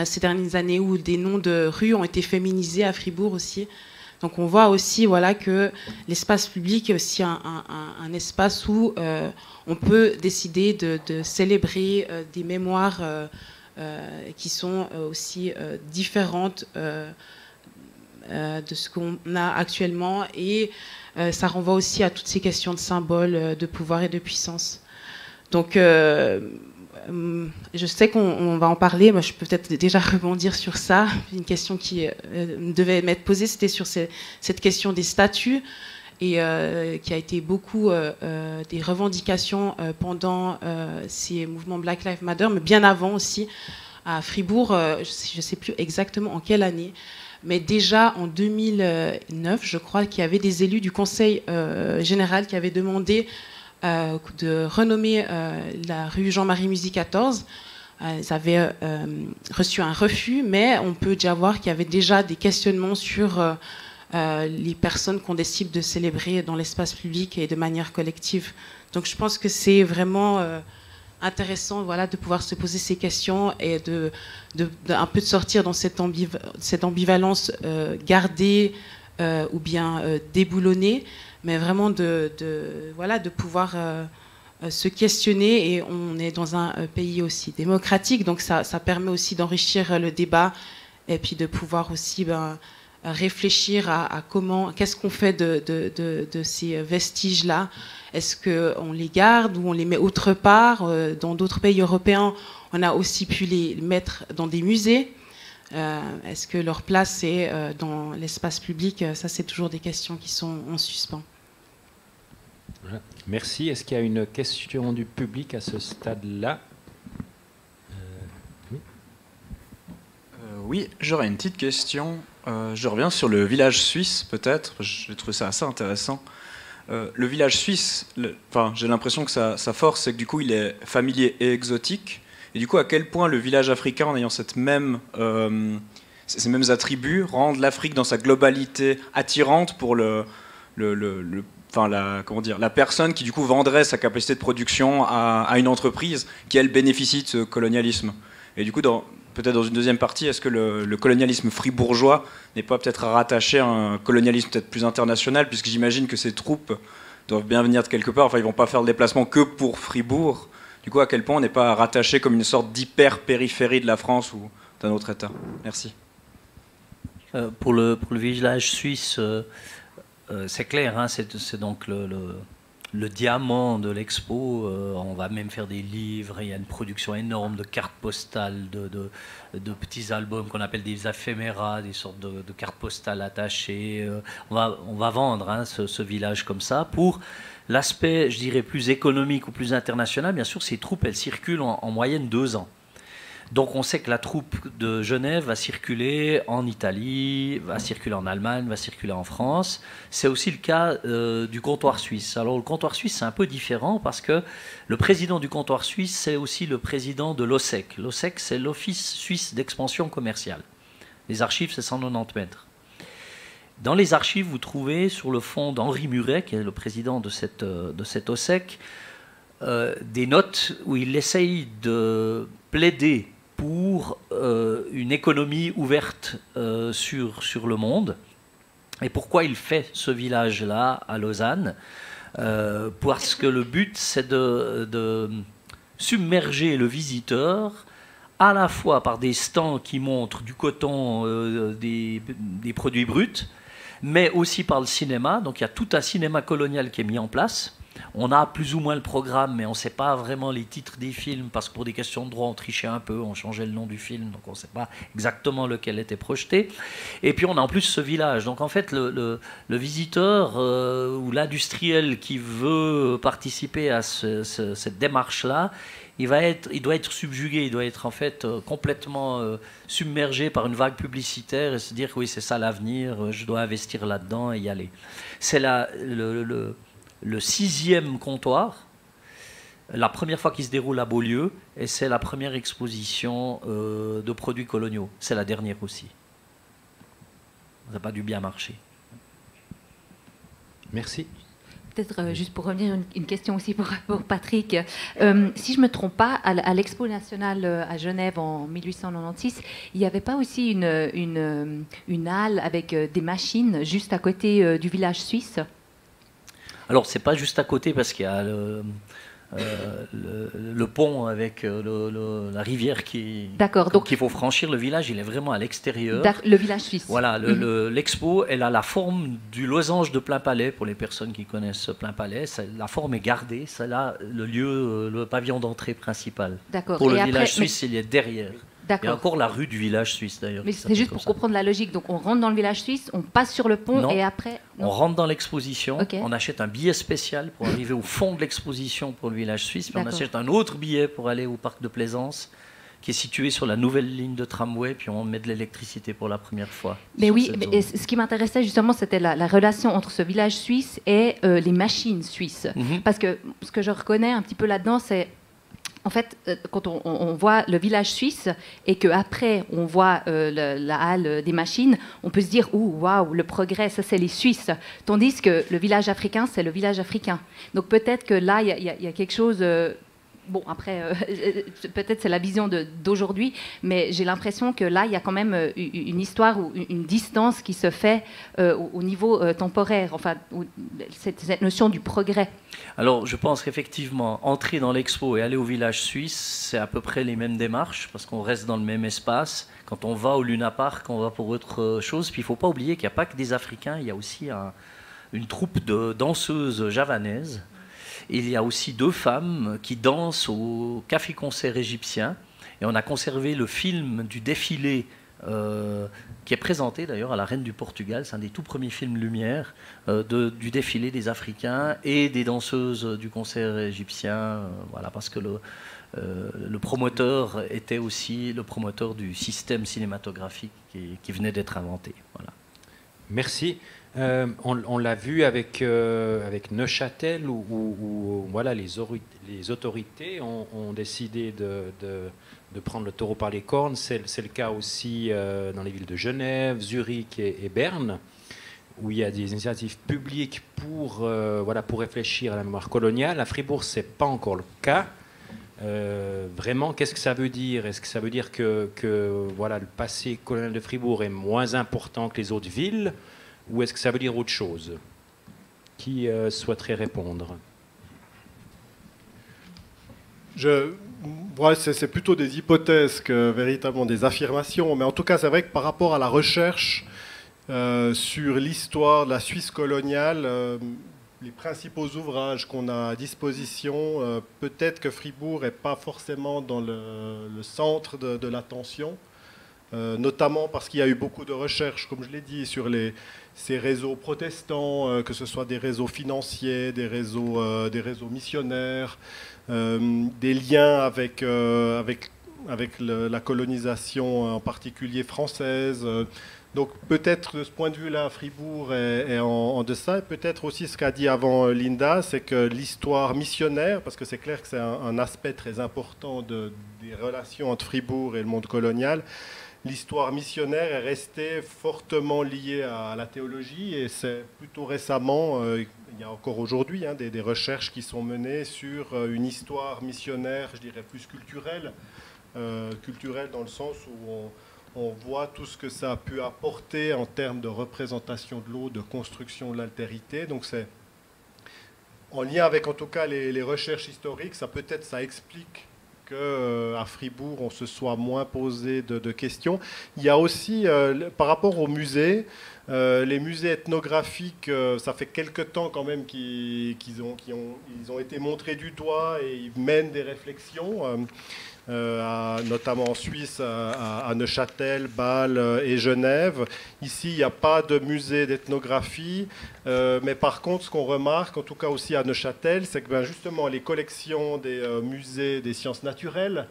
ces dernières années où des noms de rues ont été féminisés à Fribourg aussi. Donc on voit aussi que l'espace public est aussi un espace où on peut décider de célébrer des mémoires qui sont aussi différentes de ce qu'on a actuellement. Et ça renvoie aussi à toutes ces questions de symboles, de pouvoir et de puissance. Donc je sais qu'on va en parler, moi je peux peut-être déjà rebondir sur ça. Une question qui devait m'être posée, c'était sur cette question des statuts, et qui a été beaucoup des revendications pendant ces mouvements Black Lives Matter, mais bien avant aussi, à Fribourg, je ne sais plus exactement en quelle année, mais déjà en 2009, je crois qu'il y avait des élus du Conseil général qui avaient demandé de renommer la rue Jean-Marie Musy 14 ils avaient reçu un refus, mais on peut déjà voir qu'il y avait déjà des questionnements sur les personnes qu'on décide de célébrer dans l'espace public et de manière collective. Donc je pense que c'est vraiment intéressant, voilà, de pouvoir se poser ces questions et un peu de sortir dans cette ambivalence gardée ou bien déboulonnée, mais vraiment de pouvoir se questionner. Et on est dans un pays aussi démocratique, donc ça permet aussi d'enrichir le débat et puis de pouvoir aussi réfléchir à qu'est-ce qu'on fait de ces vestiges-là. Est-ce qu'on les garde ou on les met autre part? Dans d'autres pays européens, on a aussi pu les mettre dans des musées. Est-ce que leur place est dans l'espace public? Ça, c'est toujours des questions qui sont en suspens. Voilà. Merci. Est-ce qu'il y a une question du public à ce stade-là? Oui. Oui, j'aurais une petite question. Je reviens sur le village suisse, peut-être. J'ai trouvé ça assez intéressant. Le village suisse, j'ai l'impression que sa force, c'est que du coup, il est familier et exotique. Et du coup, à quel point le village africain, en ayant ces mêmes attributs, rend l'Afrique dans sa globalité attirante pour la personne qui du coup vendrait sa capacité de production à une entreprise qui, elle, bénéficie de ce colonialisme. Et du coup, peut-être dans une deuxième partie, est-ce que le colonialisme fribourgeois n'est pas peut-être rattaché à un colonialisme peut-être plus international, puisque j'imagine que ces troupes doivent bien venir de quelque part, enfin ils ne vont pas faire le déplacement que pour Fribourg. Du coup, à quel point on n'est pas rattaché comme une sorte d'hyper-périphérie de la France ou d'un autre État? Merci. Pour le village suisse, c'est clair, hein, c'est donc le diamant de l'expo. On va même faire des livres, il y a une production énorme de cartes postales, de petits albums qu'on appelle des éphéméras, des sortes de cartes postales attachées. On va vendre, hein, ce village comme ça. Pour l'aspect, je dirais, plus économique ou plus international, bien sûr, ces troupes, elles circulent en moyenne 2 ans. Donc on sait que la troupe de Genève va circuler en Italie, va circuler en Allemagne, va circuler en France. C'est aussi le cas du comptoir suisse. Alors le comptoir suisse, c'est un peu différent parce que le président du comptoir suisse, c'est aussi le président de l'OSEC. L'OSEC, c'est l'Office suisse d'expansion commerciale. Les archives, c'est 190 mètres. Dans les archives, vous trouvez sur le fond d'Henri Muret, qui est le président de cette OSEC, des notes où il essaye de plaider pour une économie ouverte sur le monde. Et pourquoi il fait ce village-là à Lausanne? Parce que le but, c'est de submerger le visiteur à la fois par des stands qui montrent du coton, des produits bruts, mais aussi par le cinéma. Donc il y a tout un cinéma colonial qui est mis en place. On a plus ou moins le programme, mais on ne sait pas vraiment les titres des films, parce que pour des questions de droit, on trichait un peu, on changeait le nom du film, donc on ne sait pas exactement lequel était projeté. Et puis on a en plus ce village. Donc en fait, le visiteur ou l'industriel qui veut participer à cette démarche-là, il doit être subjugué, il doit être en fait complètement submergé par une vague publicitaire et se dire que oui, c'est ça l'avenir, je dois investir là-dedans et y aller. C'est le 6e comptoir, la première fois qu'il se déroule à Beaulieu, et c'est la première exposition de produits coloniaux. C'est la dernière aussi. Ça n'a pas dû bien marcher. Merci. Peut-être juste pour revenir, une question aussi pour Patrick. Si je ne me trompe pas, à l'Expo nationale à Genève en 1896, il n'y avait pas aussi une halle avec des machines juste à côté du village suisse? Alors, c'est pas juste à côté parce qu'il y a le pont avec la rivière qu'il faut franchir. Le village, il est vraiment à l'extérieur. Le village suisse. Voilà, l'expo, elle a la forme du losange de Plainpalais, pour les personnes qui connaissent Plainpalais. La forme est gardée, c'est là le pavillon d'entrée principal. Pour le village suisse, il est derrière. Il y a encore la rue du village suisse d'ailleurs. Mais c'est juste pour comprendre la logique. Donc on rentre dans le village suisse, on passe sur le pont et après... Non. On rentre dans l'exposition, on achète un billet spécial pour arriver au fond de l'exposition pour le village suisse, puis on achète un autre billet pour aller au parc de plaisance qui est situé sur la nouvelle ligne de tramway, puis on met de l'électricité pour la première fois. Mais oui, mais ce qui m'intéressait justement, c'était la relation entre ce village suisse et les machines suisses. Parce que ce que je reconnais un petit peu là-dedans, c'est en fait, quand on voit le village suisse et qu'après on voit la halle des machines, on peut se dire « Ouh, waouh, le progrès, ça c'est les Suisses ». Tandis que le village africain, c'est le village africain. Donc peut-être que là, il y a quelque chose... bon, après, peut-être c'est la vision d'aujourd'hui, mais j'ai l'impression que là, il y a quand même une histoire ou une distance qui se fait au niveau temporaire, enfin, cette notion du progrès. Alors, je pense qu'effectivement, entrer dans l'expo et aller au village suisse, c'est à peu près les mêmes démarches, parce qu'on reste dans le même espace. Quand on va au Luna Park, on va pour autre chose. Puis il ne faut pas oublier qu'il n'y a pas que des Africains, il y a aussi une troupe de danseuses javanaises. Il y a aussi 2 femmes qui dansent au café-concert égyptien. Et on a conservé le film du défilé qui est présenté d'ailleurs à la Reine du Portugal. C'est un des tout premiers films Lumière du défilé des Africains et des danseuses du concert égyptien. Voilà, parce que le promoteur était aussi le promoteur du système cinématographique qui venait d'être inventé. Voilà. Merci. On l'a vu avec Neuchâtel où voilà, les autorités ont décidé de prendre le taureau par les cornes. C'est le cas aussi dans les villes de Genève, Zurich et Berne, où il y a des initiatives publiques pour réfléchir à la mémoire coloniale. À Fribourg, ce n'est pas encore le cas. Vraiment, qu'est-ce que ça veut dire? Est-ce que ça veut dire que voilà, le passé colonial de Fribourg est moins important que les autres villes? Ou est-ce que ça veut dire autre chose? Qui souhaiterait répondre? C'est plutôt des hypothèses que véritablement des affirmations. Mais en tout cas, c'est vrai que par rapport à la recherche sur l'histoire de la Suisse coloniale, les principaux ouvrages qu'on a à disposition, peut-être que Fribourg n'est pas forcément dans le centre de l'attention. Notamment parce qu'il y a eu beaucoup de recherches, comme je l'ai dit, sur ces réseaux protestants, que ce soit des réseaux financiers, des réseaux missionnaires, des liens avec la colonisation en particulier française. Donc peut-être de ce point de vue-là, Fribourg est en deçà. Et peut-être aussi ce qu'a dit avant Linda, c'est que l'histoire missionnaire, parce que c'est clair que c'est un aspect très important des relations entre Fribourg et le monde colonial, l'histoire missionnaire est restée fortement liée à la théologie et c'est plutôt récemment, il y a encore aujourd'hui des recherches qui sont menées sur une histoire missionnaire, je dirais plus culturelle dans le sens où on voit tout ce que ça a pu apporter en termes de représentation de l'eau, de construction de l'altérité. Donc c'est en lien avec en tout cas les recherches historiques, ça explique qu'à Fribourg, on se soit moins posé de questions. Il y a aussi, par rapport aux musées, les musées ethnographiques, ça fait quelque temps quand même qu'ils ont été montrés du doigt et ils mènent des réflexions, notamment en Suisse, à Neuchâtel, Bâle et Genève. Ici, il n'y a pas de musée d'ethnographie, mais par contre, ce qu'on remarque, en tout cas aussi à Neuchâtel, c'est que justement les collections des musées des sciences naturelles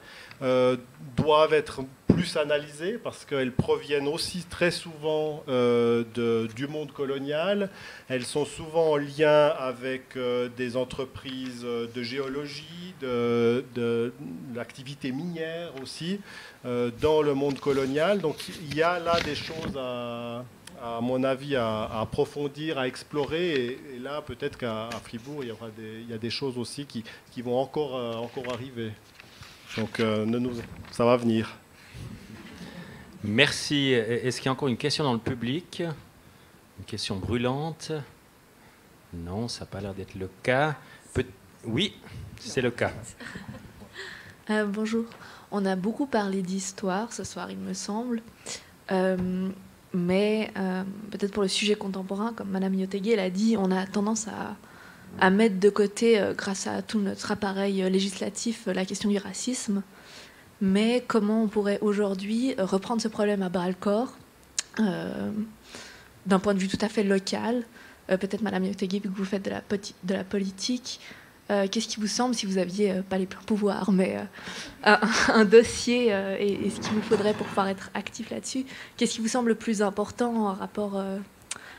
doivent être plus analysées parce qu'elles proviennent aussi très souvent du monde colonial. Elles sont souvent en lien avec des entreprises de géologie, de l'activité minière aussi, dans le monde colonial. Donc il y a là des choses à mon avis, à approfondir, à explorer. Et là, peut-être qu'à Fribourg, il y a des choses aussi qui vont encore arriver. Donc ça va venir. Merci. Est-ce qu'il y a encore une question dans le public? Une question brûlante? Non, ça n'a pas l'air d'être le cas. Oui, c'est le cas. Bonjour. On a beaucoup parlé d'histoire ce soir, il me semble. Mais peut-être pour le sujet contemporain, comme Madame Yotegui l'a dit, on a tendance à mettre de côté, grâce à tout notre appareil législatif, la question du racisme. Mais comment on pourrait aujourd'hui reprendre ce problème à bras-le-corps d'un point de vue tout à fait local? Peut-être Madame Yotegui, vu que vous faites de la politique, qu'est-ce qui vous semble, si vous aviez pas les pleins pouvoirs, mais un dossier et ce qu'il vous faudrait pour pouvoir être actif là-dessus, qu'est-ce qui vous semble le plus important en rapport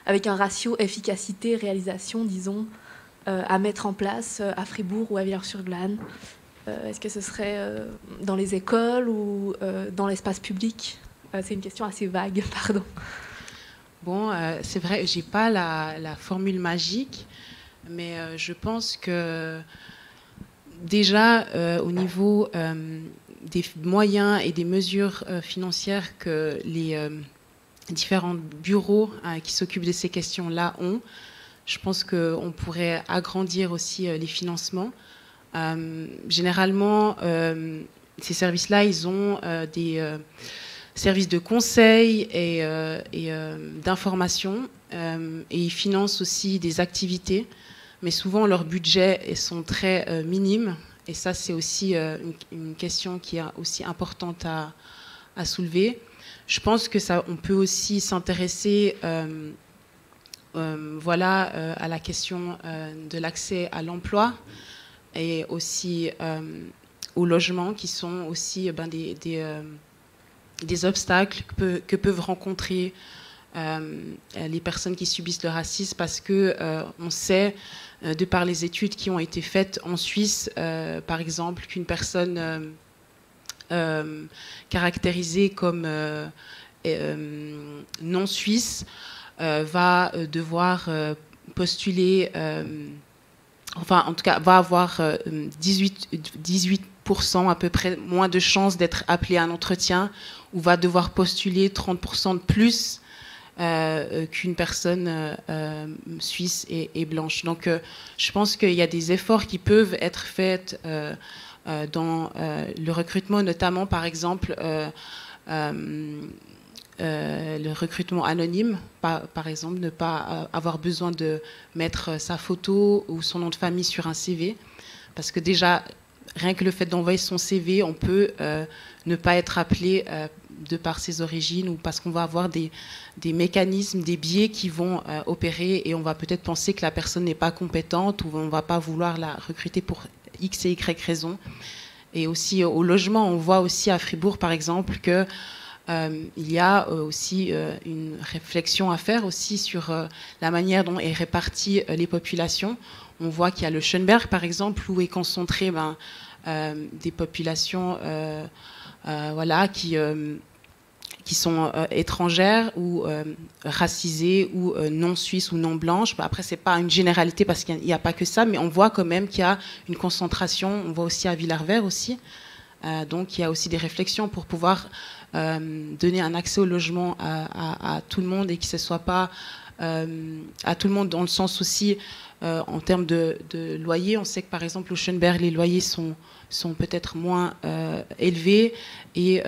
avec un ratio efficacité-réalisation, disons, à mettre en place à Fribourg ou à Villars-sur-Glâne, Est-ce que ce serait dans les écoles ou dans l'espace public? C'est une question assez vague, pardon. Bon, c'est vrai, j'ai pas la formule magique, mais je pense que déjà au niveau des moyens et des mesures financières que les différents bureaux qui s'occupent de ces questions-là ont, je pense qu'on pourrait agrandir aussi les financements. Généralement, ces services-là, ils ont des services de conseil et d'information, et ils financent aussi des activités, mais souvent leurs budgets sont très minimes, et ça c'est aussi une question qui est aussi importante à soulever. Je pense que on peut aussi s'intéresser à la question de l'accès à l'emploi et aussi au logement, qui sont aussi des obstacles que peuvent rencontrer les personnes qui subissent le racisme, parce que on sait, de par les études qui ont été faites en Suisse, par exemple, qu'une personne caractérisée comme non suisse va devoir postuler, enfin en tout cas va avoir 18% à peu près moins de chances d'être appelé à un entretien, ou va devoir postuler 30% de plus qu'une personne suisse et blanche. Donc je pense qu'il y a des efforts qui peuvent être faits dans le recrutement, notamment par exemple le recrutement anonyme, par exemple, ne pas avoir besoin de mettre sa photo ou son nom de famille sur un CV, parce que déjà, rien que le fait d'envoyer son CV, on peut ne pas être appelé de par ses origines, ou parce qu'on va avoir des mécanismes, des biais qui vont opérer, et on va peut-être penser que la personne n'est pas compétente, ou on ne va pas vouloir la recruter pour X et Y raisons. Et aussi au logement, on voit aussi à Fribourg, par exemple, que il y a aussi une réflexion à faire aussi sur la manière dont est répartie les populations. On voit qu'il y a le Schönberg, par exemple, où est concentré des populations qui sont étrangères ou racisées ou non suisses ou non blanches. Après, c'est pas une généralité parce qu'il n'y a pas que ça, mais on voit quand même qu'il y a une concentration. On voit aussi à Villarvert aussi. Donc il y a aussi des réflexions pour pouvoir donner un accès au logement à tout le monde, et que ce ne soit pas à tout le monde dans le sens aussi en termes de loyer. On sait que par exemple au Schönberg, les loyers sont peut-être moins élevés, et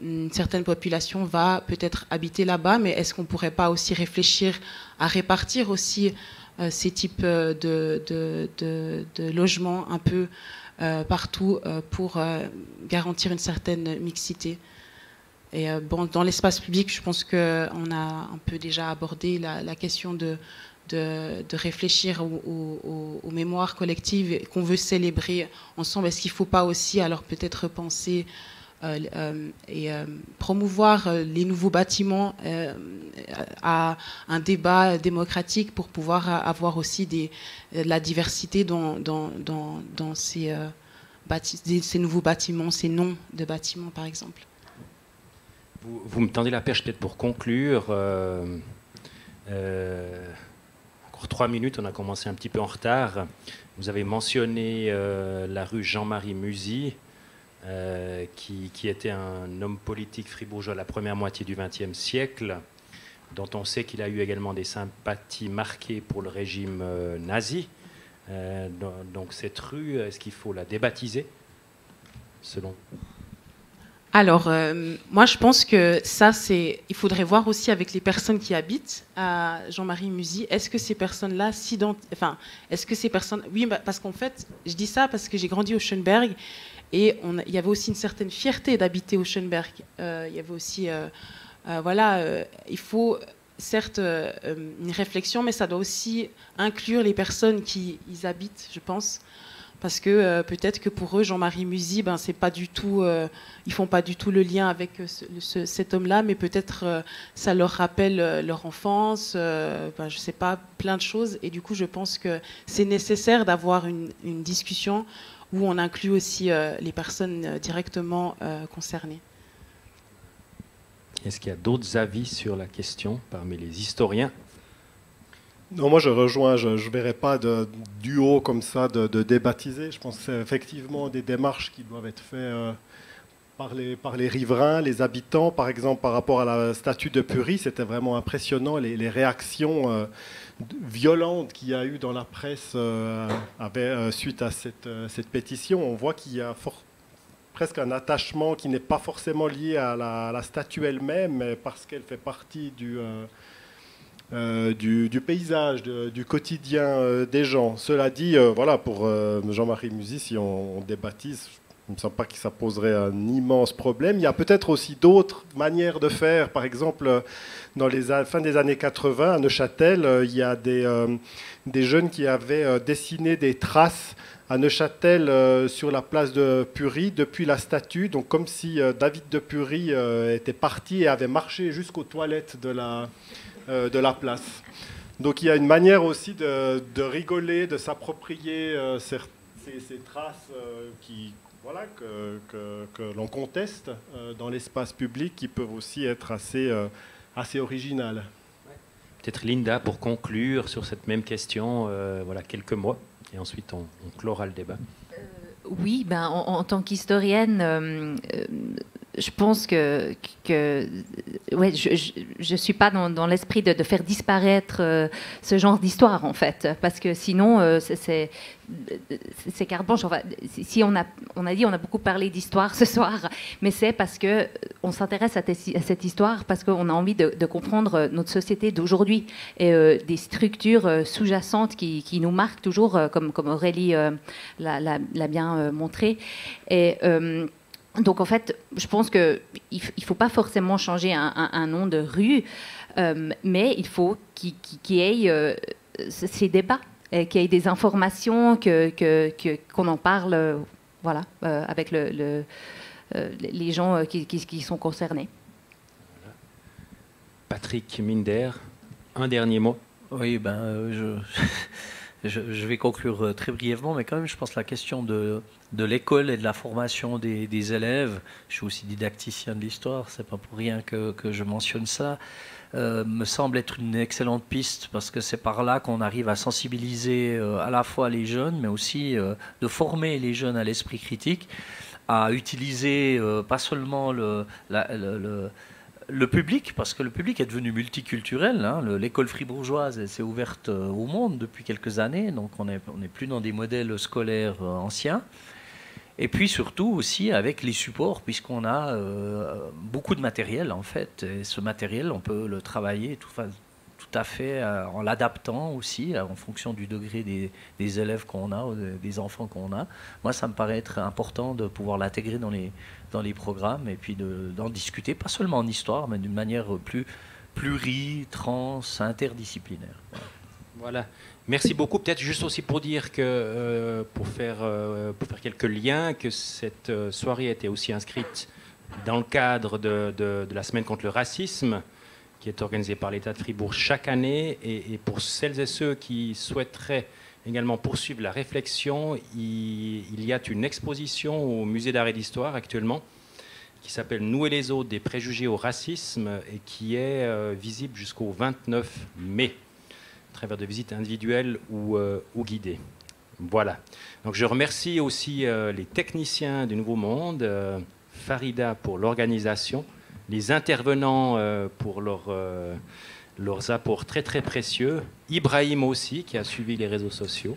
une certaine population va peut-être habiter là-bas, mais est-ce qu'on ne pourrait pas aussi réfléchir à répartir aussi ces types de logements un peu partout pour garantir une certaine mixité? Et dans l'espace public, je pense qu'on a un peu déjà abordé la question de réfléchir aux mémoires collectives qu'on veut célébrer ensemble. Est-ce qu'il ne faut pas aussi alors peut-être repenser et promouvoir les nouveaux bâtiments à un débat démocratique, pour pouvoir avoir aussi de la diversité dans ces nouveaux bâtiments, ces noms de bâtiments par exemple? Vous me tendez la perche peut-être pour conclure. Encore 3 minutes, on a commencé un petit peu en retard. Vous avez mentionné la rue Jean-Marie Musy, qui était un homme politique fribourgeois de la première moitié du XXe siècle, dont on sait qu'il a eu également des sympathies marquées pour le régime nazi. Donc cette rue, est-ce qu'il faut la débaptiser, selon vous? Alors, moi, je pense que ça, il faudrait voir aussi avec les personnes qui habitent à Jean-Marie Musy. Est-ce que ces personnes-là oui, parce qu'en fait, je dis ça parce que j'ai grandi au Schönberg, et il y avait aussi une certaine fierté d'habiter au Schönberg. Il y avait aussi, il faut certes une réflexion, mais ça doit aussi inclure les personnes qui y habitent, je pense. Parce que peut-être que pour eux, Jean-Marie Musy, c'est pas du tout, ils font pas du tout le lien avec cet homme-là, mais peut-être ça leur rappelle leur enfance, je sais pas, plein de choses. Et du coup, je pense que c'est nécessaire d'avoir une discussion où on inclut aussi les personnes directement concernées. Est-ce qu'il y a d'autres avis sur la question parmi les historiens? Non, moi je rejoins, je ne verrai pas de duo comme ça de débaptiser. Je pense que c'est effectivement des démarches qui doivent être faites par les riverains, les habitants. Par exemple, par rapport à la statue de Purie, c'était vraiment impressionnant les réactions violentes qu'il y a eu dans la presse suite à cette pétition. On voit qu'il y a presque un attachement qui n'est pas forcément lié à la statue elle-même, mais parce qu'elle fait partie du paysage, du quotidien des gens. Cela dit, voilà, pour Jean-Marie Musy, si on débaptise, il ne me semble pas que ça poserait un immense problème. Il y a peut-être aussi d'autres manières de faire. Par exemple, dans les fin des années 80, à Neuchâtel, il y a des jeunes qui avaient dessiné des traces à Neuchâtel sur la place de Purie depuis la statue, donc comme si David de Purie était parti et avait marché jusqu'aux toilettes de la place. Donc il y a une manière aussi de rigoler, de s'approprier ces traces que l'on conteste dans l'espace public, qui peuvent aussi être assez originales. Peut-être Linda, pour conclure sur cette même question, quelques mots, et ensuite on clora le débat. Oui, en tant qu'historienne, je pense que ouais, je suis pas dans l'esprit de faire disparaître ce genre d'histoire, en fait, parce que sinon c'est carte blanche. Enfin, si on a dit, on a beaucoup parlé d'histoire ce soir, mais c'est parce que on s'intéresse à cette histoire parce qu'on a envie de comprendre notre société d'aujourd'hui et des structures sous-jacentes qui nous marquent toujours, comme Aurélie l'a bien montré. Et donc, en fait, je pense qu'il ne faut pas forcément changer un nom de rue, mais il faut qu'il y ait ces débats, qu'il y ait des informations, qu'on en parle avec les gens qui sont concernés. Patrick Minder, un dernier mot. Oui, je vais conclure très brièvement, mais quand même, je pense que la question de l'école et de la formation des élèves, je suis aussi didacticien de l'histoire, c'est pas pour rien que je mentionne ça, me semble être une excellente piste, parce que c'est par là qu'on arrive à sensibiliser à la fois les jeunes, mais aussi de former les jeunes à l'esprit critique, à utiliser pas seulement le public, parce que le public est devenu multiculturel. L'école fribourgeoise s'est ouverte au monde depuis quelques années, donc on n'est plus dans des modèles scolaires anciens. Et puis surtout aussi avec les supports, puisqu'on a beaucoup de matériel en fait. Et ce matériel, on peut le travailler tout à fait en l'adaptant aussi en fonction du degré des élèves qu'on a, des enfants qu'on a. Moi, ça me paraît être important de pouvoir l'intégrer dans les programmes et puis d'en discuter, pas seulement en histoire, mais d'une manière plus interdisciplinaire. Voilà. Merci beaucoup. Peut-être juste aussi pour dire que, pour faire quelques liens, que cette soirée a été aussi inscrite dans le cadre de la semaine contre le racisme, qui est organisée par l'État de Fribourg chaque année. Et pour celles et ceux qui souhaiteraient également poursuivre la réflexion, il y a une exposition au Musée d'art et d'histoire actuellement qui s'appelle « Nous et les autres, des préjugés au racisme » et qui est visible jusqu'au 29 mai, à travers de visites individuelles ou guidées. Voilà. Donc je remercie aussi les techniciens du Nouveau Monde, Farida pour l'organisation, les intervenants pour leurs apports très très précieux, Ibrahim aussi qui a suivi les réseaux sociaux.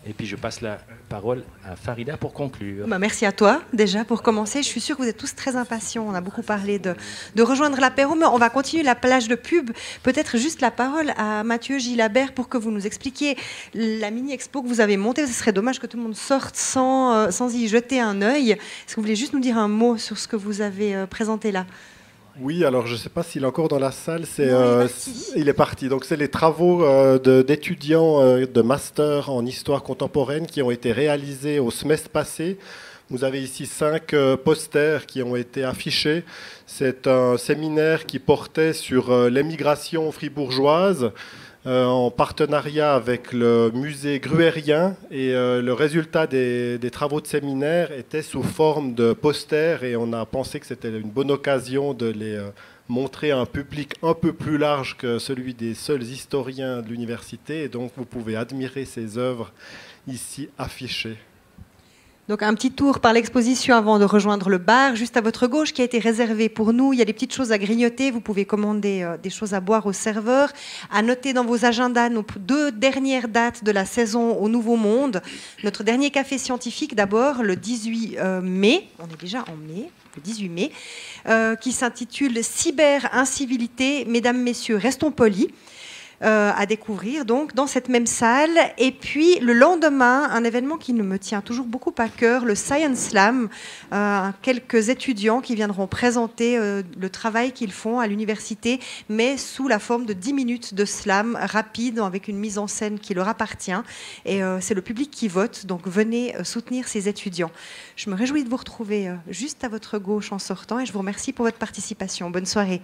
Et puis je passe la parole à Farida pour conclure. Merci à toi déjà pour commencer. Je suis sûre que vous êtes tous très impatients. On a beaucoup parlé de rejoindre l'apéro, mais on va continuer la plage de pub. Peut-être juste la parole à Mathieu Gilabert pour que vous nous expliquiez la mini-expo que vous avez montée. Ce serait dommage que tout le monde sorte sans y jeter un œil. Est-ce que vous voulez juste nous dire un mot sur ce que vous avez présenté là ? Oui, alors je ne sais pas s'il est encore dans la salle. Il est parti. Donc c'est les travaux d'étudiants de master en histoire contemporaine qui ont été réalisés au semestre passé. Vous avez ici 5 posters qui ont été affichés. C'est un séminaire qui portait sur l'émigration fribourgeoise. en partenariat avec le musée gruérien, et le résultat des travaux de séminaire était sous forme de posters, et on a pensé que c'était une bonne occasion de les montrer à un public un peu plus large que celui des seuls historiens de l'université, et donc vous pouvez admirer ces œuvres ici affichées. Donc un petit tour par l'exposition avant de rejoindre le bar, juste à votre gauche, qui a été réservé pour nous. Il y a des petites choses à grignoter, vous pouvez commander des choses à boire au serveur. À noter dans vos agendas nos 2 dernières dates de la saison au Nouveau Monde. Notre dernier café scientifique d'abord, le 18 mai, on est déjà en mai, le 18 mai, qui s'intitule Cyber-incivilité. Mesdames, messieurs, restons polis. À découvrir donc dans cette même salle. Et puis le lendemain, un événement qui me tient toujours beaucoup à cœur, le Science Slam, quelques étudiants qui viendront présenter le travail qu'ils font à l'université, mais sous la forme de 10 minutes de slam rapide, avec une mise en scène qui leur appartient, et c'est le public qui vote, donc venez soutenir ces étudiants. Je me réjouis de vous retrouver juste à votre gauche en sortant, et je vous remercie pour votre participation. Bonne soirée.